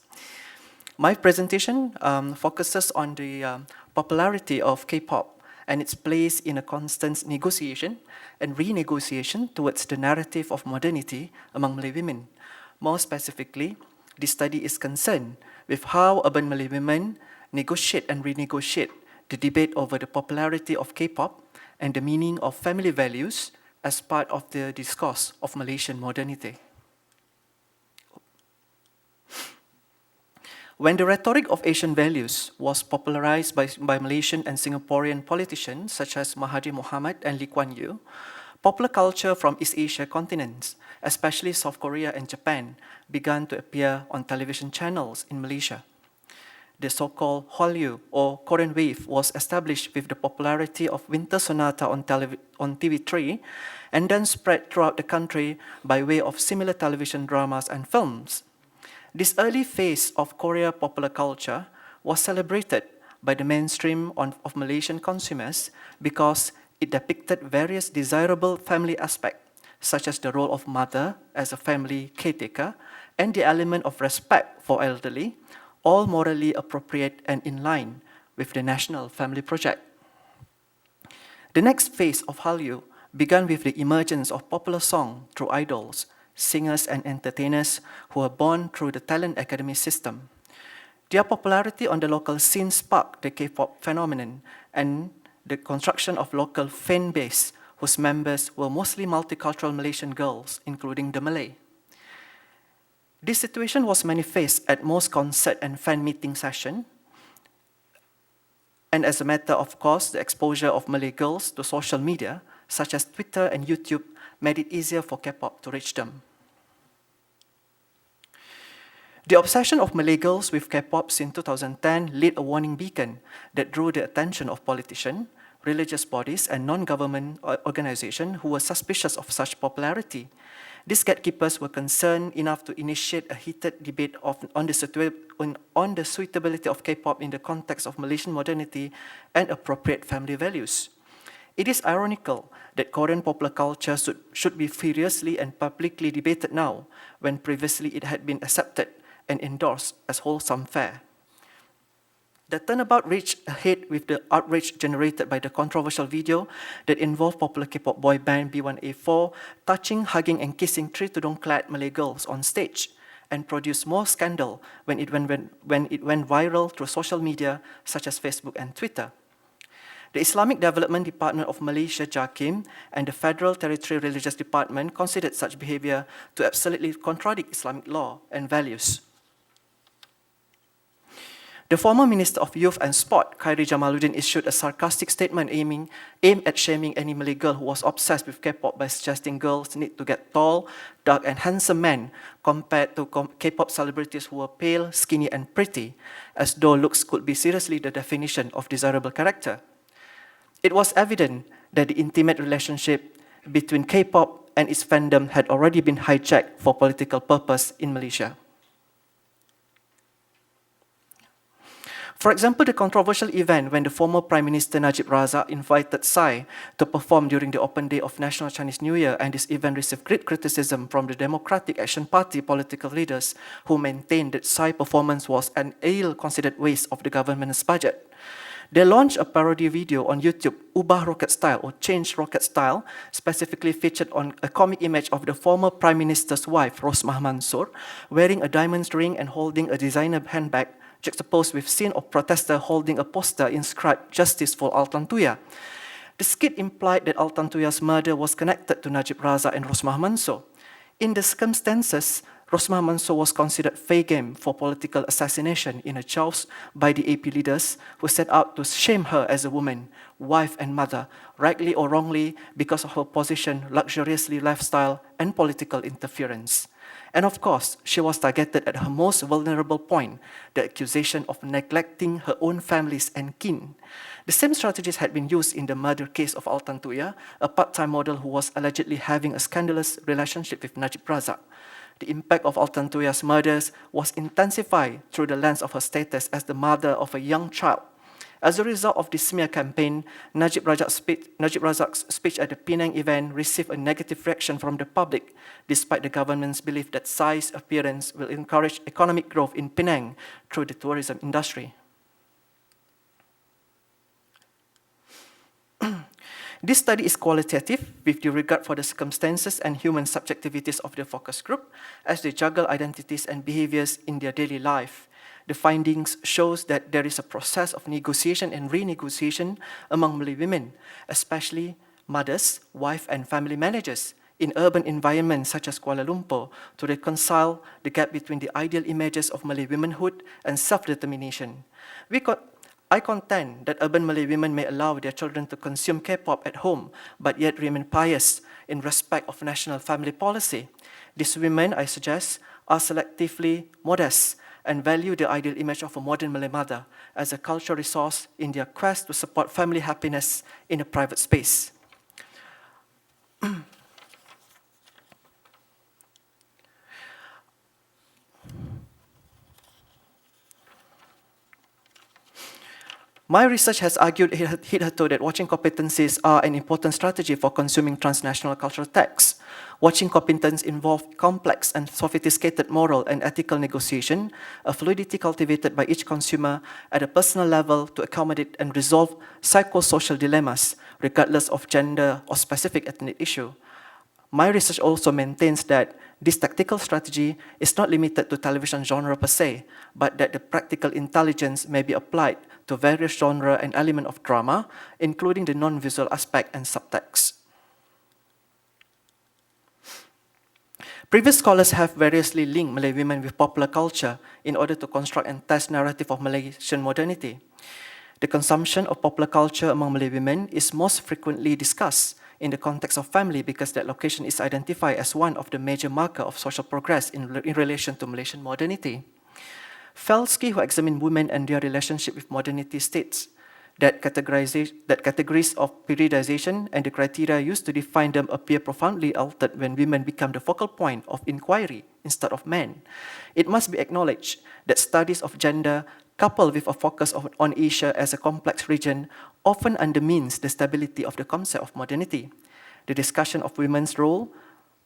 My presentation focuses on the popularity of K-pop and its place in a constant negotiation and renegotiation towards the narrative of modernity among Malay women. More specifically, this study is concerned with how urban Malay women negotiate and renegotiate the debate over the popularity of K-pop and the meaning of family values as part of the discourse of Malaysian modernity. When the rhetoric of Asian values was popularized by Malaysian and Singaporean politicians such as Mahathir Mohamad and Lee Kuan Yew, popular culture from East Asia continents, especially South Korea and Japan, began to appear on television channels in Malaysia. The so-called Hallyu or Korean wave was established with the popularity of Winter Sonata on TV3 and then spread throughout the country by way of similar television dramas and films. This early phase of Korea popular culture was celebrated by the mainstream of Malaysian consumers because it depicted various desirable family aspects, such as the role of mother as a family caretaker and the element of respect for elderly, all morally appropriate and in line with the national family project. The next phase of Hallyu began with the emergence of popular song through idols, singers and entertainers who were born through the talent academy system. Their popularity on the local scene sparked the K-pop phenomenon and the construction of local fan base whose members were mostly multicultural Malaysian girls, including the Malay. This situation was manifest at most concert and fan meeting sessions, and as a matter of course, the exposure of Malay girls to social media, such as Twitter and YouTube, made it easier for K-pop to reach them. The obsession of Malay girls with K-pop in 2010 lit a warning beacon that drew the attention of politicians, religious bodies, and non-government organizations who were suspicious of such popularity. These gatekeepers were concerned enough to initiate a heated debate on the suitability of K-pop in the context of Malaysian modernity and appropriate family values. It is ironical that Korean popular culture should be furiously and publicly debated now, when previously it had been accepted and endorsed as wholesome fare. The turnabout reached a head with the outrage generated by the controversial video that involved popular K-pop boy band B1A4 touching, hugging, and kissing three tudung-clad Malay girls on stage, and produced more scandal when it went viral through social media such as Facebook and Twitter. The Islamic Development Department of Malaysia, JAKIM, and the Federal Territory Religious Department considered such behavior to absolutely contradict Islamic law and values. The former Minister of Youth and Sport, Khairi Jamaluddin, issued a sarcastic statement aimed at shaming any Malay girl who was obsessed with K-pop by suggesting girls need to get tall, dark, and handsome men compared to K-pop celebrities who were pale, skinny, and pretty, as though looks could be seriously the definition of desirable character. It was evident that the intimate relationship between K-pop and its fandom had already been hijacked for political purpose in Malaysia. For example, the controversial event when the former Prime Minister Najib Razak invited Psy to perform during the open day of National Chinese New Year, and this event received great criticism from the Democratic Action Party political leaders who maintained that Psy's performance was an ill-considered waste of the government's budget. They launched a parody video on YouTube, Ubah Rocket Style, or Change Rocket Style, specifically featured on a comic image of the former Prime Minister's wife, Rosmah Mansor, wearing a diamond ring and holding a designer handbag, juxtaposed with scene of protester holding a poster inscribed "Justice for Altan Tuya." The skit implied that Altan Tuya's murder was connected to Najib Razak and Rosmah Mansor. In the circumstances, Rosmah Mansor was considered fair game for political assassination in a choice by the AP leaders who set out to shame her as a woman, wife and mother, rightly or wrongly because of her position, luxuriously lifestyle and political interference. And of course, she was targeted at her most vulnerable point, the accusation of neglecting her own families and kin. The same strategies had been used in the murder case of Altan Tuya, a part-time model who was allegedly having a scandalous relationship with Najib Razak. The impact of Altan Tuya's murders was intensified through the lens of her status as the mother of a young child. As a result of the smear campaign, Najib Razak's speech at the Penang event received a negative reaction from the public, despite the government's belief that Psy's appearance will encourage economic growth in Penang through the tourism industry. This study is qualitative with due regard for the circumstances and human subjectivities of the focus group as they juggle identities and behaviors in their daily life. The findings shows that there is a process of negotiation and renegotiation among Malay women, especially mothers, wife and family managers in urban environments such as Kuala Lumpur to reconcile the gap between the ideal images of Malay womanhood and self-determination. I contend that urban Malay women may allow their children to consume K-pop at home, but yet remain pious in respect of national family policy. These women, I suggest, are selectively modest and value the ideal image of a modern Malay mother as a cultural resource in their quest to support family happiness in a private space. My research has argued hitherto that watching competencies are an important strategy for consuming transnational cultural texts. Watching competence involves complex and sophisticated moral and ethical negotiation, a fluidity cultivated by each consumer at a personal level to accommodate and resolve psychosocial dilemmas, regardless of gender or specific ethnic issue. My research also maintains that this tactical strategy is not limited to television genre per se, but that the practical intelligence may be applied to various genre and element of drama, including the non-visual aspect and subtext. Previous scholars have variously linked Malay women with popular culture in order to construct and test narrative of Malaysian modernity. The consumption of popular culture among Malay women is most frequently discussed in the context of family because that location is identified as one of the major markers of social progress in relation to Malaysian modernity. Felsky, who examined women and their relationship with modernity, states that categories of periodization and the criteria used to define them appear profoundly altered when women become the focal point of inquiry instead of men. It must be acknowledged that studies of gender, coupled with a focus on Asia as a complex region, often undermines the stability of the concept of modernity. The discussion of women's role,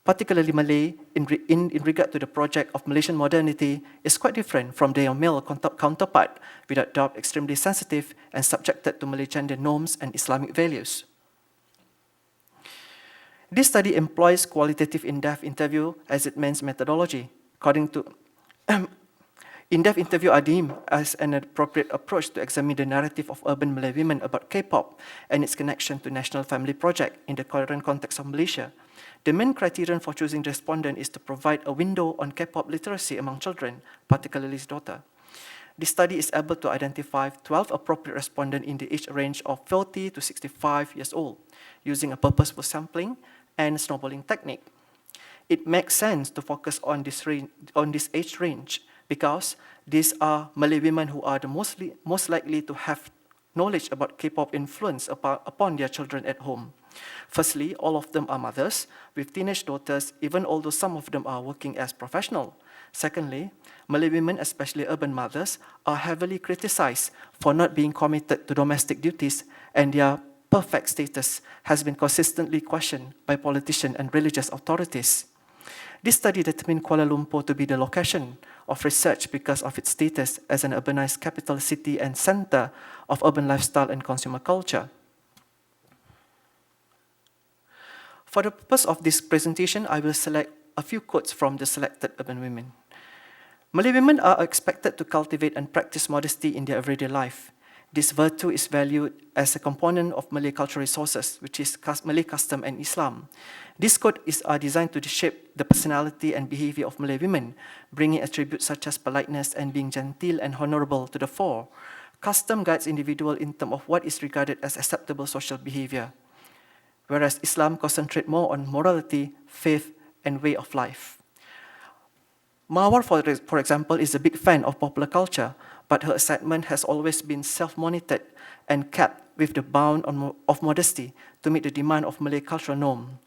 particularly Malay, in regard to the project of Malaysian modernity, is quite different from their male counterpart, without doubt extremely sensitive and subjected to Malay gender norms and Islamic values. This study employs qualitative in-depth interview as its main methodology. According to in-depth interview are deemed as an appropriate approach to examine the narrative of urban Malay women about K-pop and its connection to National Family Project in the current context of Malaysia. The main criterion for choosing the respondent is to provide a window on K-pop literacy among children, particularly his daughter. This study is able to identify 12 appropriate respondents in the age range of 40 to 65 years old, using a purposeful sampling and snowballing technique. It makes sense to focus on this age range because these are Malay women who are the most likely to have knowledge about K-pop influence upon their children at home. Firstly, all of them are mothers with teenage daughters, even although some of them are working as professionals. Secondly, Malay women, especially urban mothers, are heavily criticized for not being committed to domestic duties, and their perfect status has been consistently questioned by politicians and religious authorities. This study determined Kuala Lumpur to be the location of research because of its status as an urbanized capital city and center of urban lifestyle and consumer culture. For the purpose of this presentation, I will select a few quotes from the selected urban women. Malay women are expected to cultivate and practice modesty in their everyday life. This virtue is valued as a component of Malay cultural resources, which is Malay custom and Islam. These quotes are designed to shape the personality and behavior of Malay women, bringing attributes such as politeness and being genteel and honorable to the fore. Custom guides individual in terms of what is regarded as acceptable social behavior, whereas Islam concentrates more on morality, faith, and way of life. Mawar, for example, is a big fan of popular culture, but her excitement has always been self-monitored and kept with the bound of modesty to meet the demand of Malay cultural norm.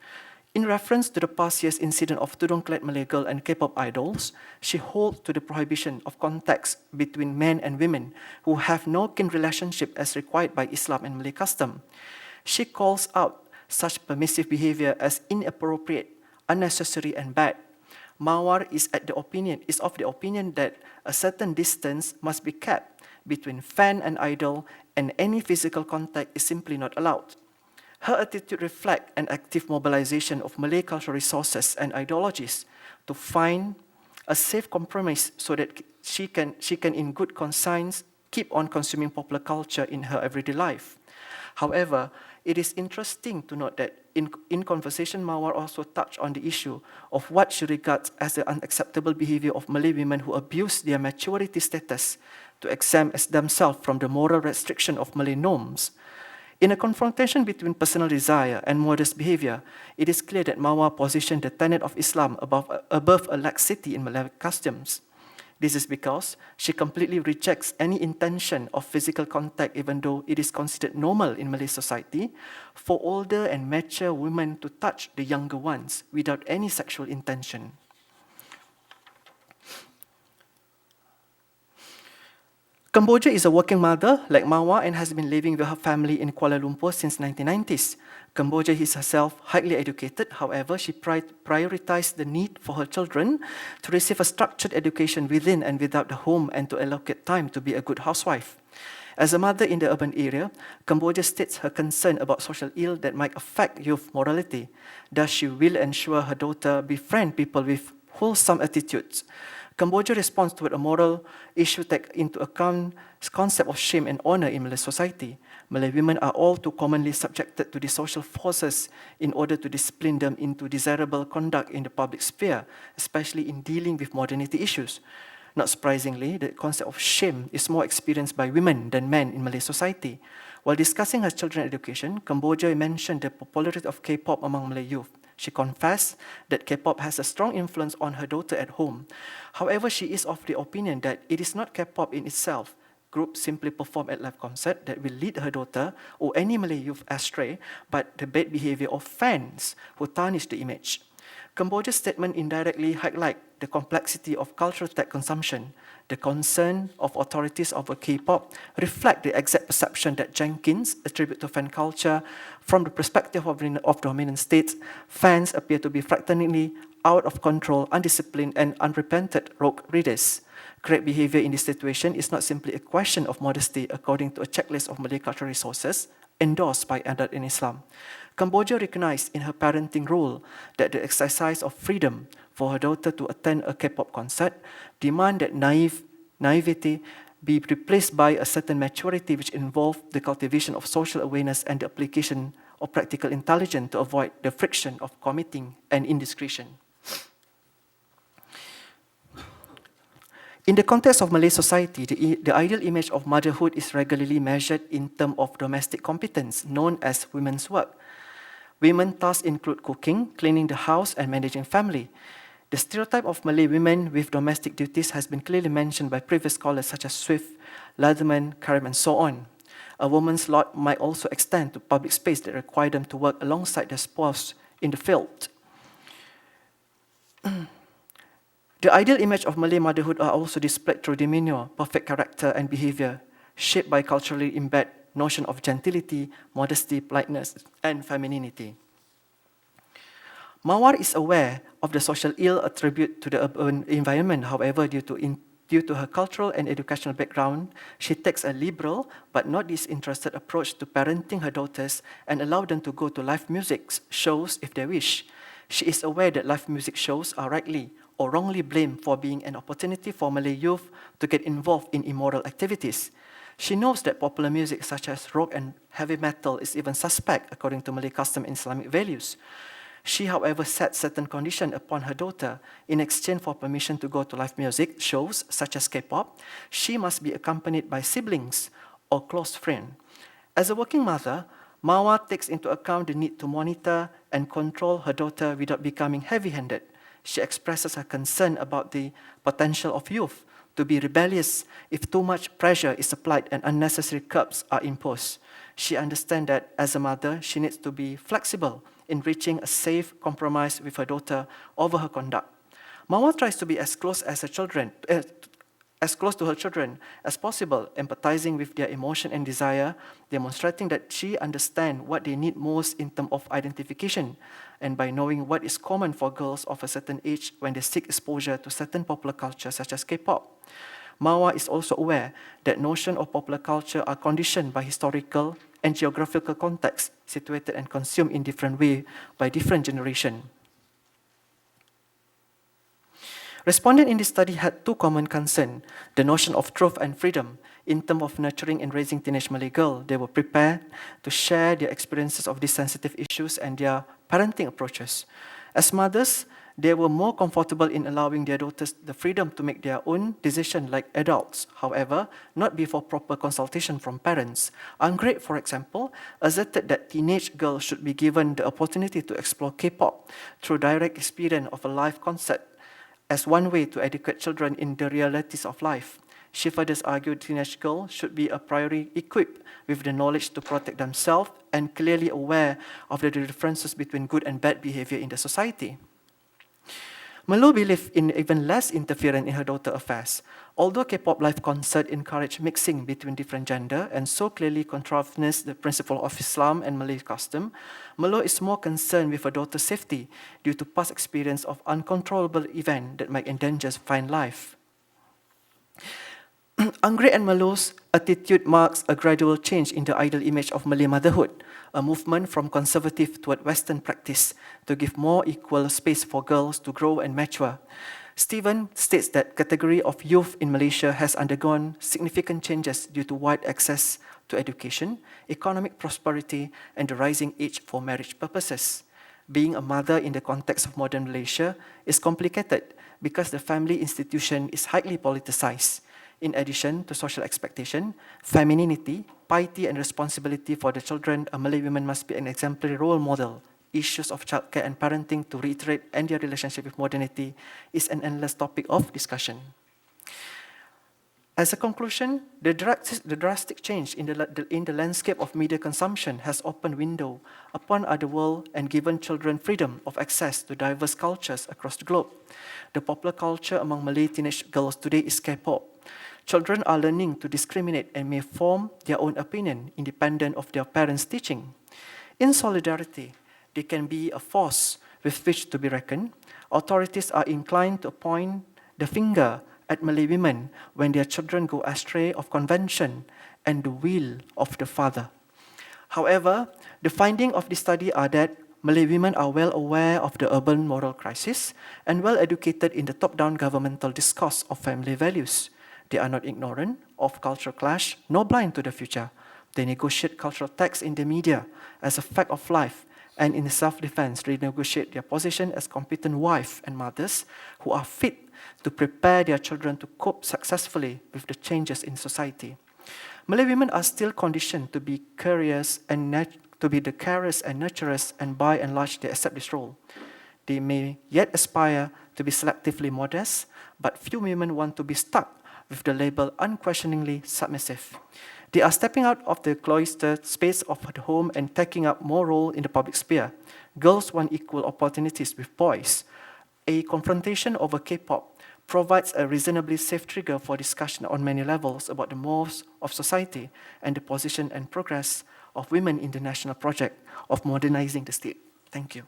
In reference to the past year's incident of tudung-clad Malay girl and K-pop idols, she holds to the prohibition of contacts between men and women who have no kin relationship as required by Islam and Malay custom. She calls out such permissive behavior as inappropriate, unnecessary, and bad. Mawar is of the opinion that a certain distance must be kept between fan and idol, and any physical contact is simply not allowed. Her attitude reflects an active mobilization of Malay cultural resources and ideologies to find a safe compromise so that she can in good conscience keep on consuming popular culture in her everyday life. However, it is interesting to note that in conversation, Mawar also touched on the issue of what she regards as the unacceptable behavior of Malay women who abuse their maturity status to exempt themselves from the moral restriction of Malay norms. In a confrontation between personal desire and modest behavior, it is clear that Mawar positioned the tenet of Islam above a laxity in Malay customs. This is because she completely rejects any intention of physical contact, even though it is considered normal in Malay society for older and mature women to touch the younger ones without any sexual intention. Kamboja is a working mother like Mawar and has been living with her family in Kuala Lumpur since 1990s. Kamboja is herself highly educated. However, she prioritized the need for her children to receive a structured education within and without the home and to allocate time to be a good housewife. As a mother in the urban area, Kamboja states her concern about social ill that might affect youth morality. Thus, she will ensure her daughter befriend people with wholesome attitudes. Kamboja responds to a moral issue take into account the concept of shame and honor in Malay society. Malay women are all too commonly subjected to the social forces in order to discipline them into desirable conduct in the public sphere, especially in dealing with modernity issues. Not surprisingly, the concept of shame is more experienced by women than men in Malay society. While discussing her children's education, Kamboja mentioned the popularity of K-pop among Malay youth. She confessed that K-pop has a strong influence on her daughter at home. However, she is of the opinion that it is not K-pop in itself. Groups simply perform at live concert that will lead her daughter or any Malay youth astray, but the bad behavior of fans who tarnish the image. Kamboja's statement indirectly highlights the complexity of cultural tech consumption. The concern of authorities over K-pop reflect the exact perception that Jenkins attribute to fan culture. From the perspective of dominant states, fans appear to be frighteningly out of control, undisciplined, and unrepentant rogue readers. Correct behavior in this situation is not simply a question of modesty according to a checklist of Malay cultural resources endorsed by Adat in Islam. Kamboja recognized in her parenting role that the exercise of freedom for her daughter to attend a K-pop concert demand that naivety be replaced by a certain maturity which involved the cultivation of social awareness and the application of practical intelligence to avoid the friction of committing an indiscretion. In the context of Malay society, the ideal image of motherhood is regularly measured in terms of domestic competence, known as women's work. Women tasks include cooking, cleaning the house, and managing family. The stereotype of Malay women with domestic duties has been clearly mentioned by previous scholars such as Swift, Leatherman, Karim, and so on. A woman's lot might also extend to public space that require them to work alongside their spouse in the field. The ideal image of Malay motherhood are also displayed through demeanor, perfect character and behavior, shaped by culturally embedded notion of gentility, modesty, politeness, and femininity. Mawar is aware of the social ill attributed to the urban environment. However, due to her cultural and educational background, she takes a liberal but not disinterested approach to parenting her daughters and allow them to go to live music shows if they wish. She is aware that live music shows are rightly or wrongly blamed for being an opportunity for Malay youth to get involved in immoral activities. She knows that popular music such as rock and heavy metal is even suspect according to Malay custom and Islamic values. She, however, set certain conditions upon her daughter. In exchange for permission to go to live music shows such as K-pop, she must be accompanied by siblings or close friends. As a working mother, Mawar takes into account the need to monitor and control her daughter without becoming heavy-handed. She expresses her concern about the potential of youth to be rebellious if too much pressure is applied and unnecessary curbs are imposed. She understands that as a mother, she needs to be flexible in reaching a safe compromise with her daughter over her conduct. Mawar tries to be as close to her children as possible, empathizing with their emotion and desire, demonstrating that she understands what they need most in terms of identification, and by knowing what is common for girls of a certain age when they seek exposure to certain popular culture such as K-pop. Mawar is also aware that notions of popular culture are conditioned by historical and geographical context, situated and consumed in different ways by different generations. Respondents in this study had two common concerns: the notion of truth and freedom. In terms of nurturing and raising teenage Malay girls, they were prepared to share their experiences of these sensitive issues and their parenting approaches. As mothers, they were more comfortable in allowing their daughters the freedom to make their own decisions like adults, however, not before proper consultation from parents. Anggrek, for example, asserted that teenage girls should be given the opportunity to explore K-pop through direct experience of a live concert as one way to educate children in the realities of life. She further argued teenage girls should be a priori equipped with the knowledge to protect themselves and clearly aware of the differences between good and bad behavior in the society. Melo believed in even less interference in her daughter's affairs. Although K-pop live concert encouraged mixing between different gender and so clearly contravenes the principle of Islam and Malay custom, Melo is more concerned with her daughter's safety due to past experience of uncontrollable events that might endanger fine life. Anggrek and Melo's attitude marks a gradual change in the ideal image of Malay motherhood, a movement from conservative toward Western practice to give more equal space for girls to grow and mature. Stephen states that category of youth in Malaysia has undergone significant changes due to wide access to education, economic prosperity, and the rising age for marriage purposes. Being a mother in the context of modern Malaysia is complicated because the family institution is highly politicized. In addition to social expectation, femininity, piety, and responsibility for the children, a Malay woman must be an exemplary role model. Issues of childcare and parenting to reiterate and their relationship with modernity is an endless topic of discussion. As a conclusion, the drastic change in the landscape of media consumption has opened window upon other world and given children freedom of access to diverse cultures across the globe. The popular culture among Malay teenage girls today is K-pop. Children are learning to discriminate and may form their own opinion independent of their parents' teaching. In solidarity, they can be a force with which to be reckoned. Authorities are inclined to point the finger at Malay women when their children go astray of convention and the will of the father. However, the findings of this study are that Malay women are well aware of the urban moral crisis and well educated in the top-down governmental discourse of family values. They are not ignorant of cultural clash nor blind to the future. They negotiate cultural texts in the media as a fact of life, and in self-defense, renegotiate their position as competent wives and mothers who are fit to prepare their children to cope successfully with the changes in society. Malay women are still conditioned to be carriers and nurturers, and by and large they accept this role. They may yet aspire to be selectively modest, but few women want to be stuck with the label unquestioningly submissive. They are stepping out of the cloistered space of the home and taking up more role in the public sphere. Girls want equal opportunities with boys. A confrontation over K-pop provides a reasonably safe trigger for discussion on many levels about the mores of society and the position and progress of women in the national project of modernizing the state. Thank you.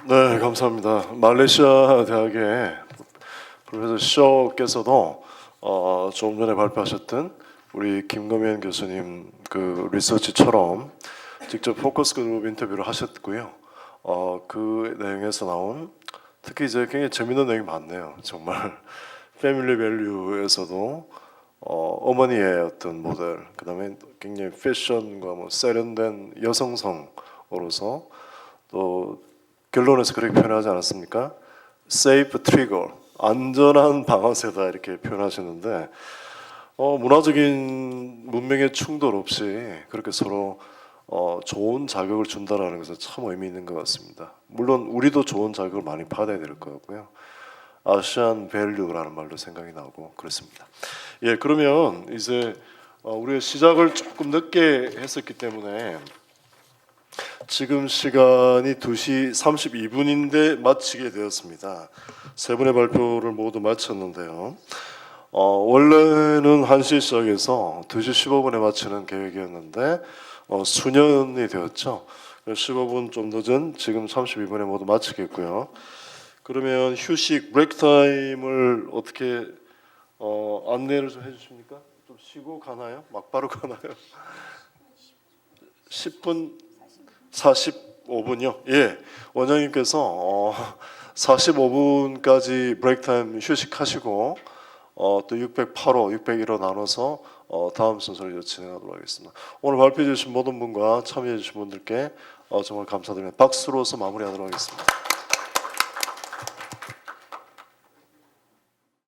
네, 감사합니다. 말레이시아 대학의 프로페서 쇼께서도 조금 전에 발표하셨던 우리 김검현 교수님 그 리서치처럼 직접 포커스 그룹 인터뷰를 하셨고요. 그 내용에서 나온 특히 이제 굉장히 재밌는 내용이 많네요. 정말 패밀리 밸류에서도 어머니의 어떤 모델, 그다음에 굉장히 패션과 뭐 세련된 여성성으로서 또 결론에서 그렇게 표현하지 않았습니까? Safe trigger, 안전한 방아쇠다 이렇게 표현하시는데 문화적인 문명의 충돌 없이 그렇게 서로 좋은 자극을 준다라는 것은 참 의미 있는 것 같습니다. 물론 우리도 좋은 자극을 많이 받아야 될 것 같고요. 아시안 밸류라는 말도 생각이 나고 그렇습니다. 예, 그러면 이제 우리가 시작을 조금 늦게 했었기 때문에 지금 시간이 2시 32분인데 마치게 되었습니다. 세 분의 발표를 모두 마쳤는데요. 원래는 1시 시작해서 2시 15분에 마치는 계획이었는데 수년이 되었죠. 15분 좀 늦은 지금 32분에 모두 마치겠고요. 그러면 휴식 브레이크 타임을 어떻게 안내를 좀 해주십니까? 좀 쉬고 가나요? 막바로 가나요? 10분 45분요. 예, 원장님께서 45분까지 브레이크 타임 휴식하시고 또 608호, 601호 나눠서 다음 순서를 진행하도록 하겠습니다. 오늘 발표해 주신 모든 분과 참여해 주신 분들께 정말 감사드립니다. 박수로서 마무리하도록 하겠습니다.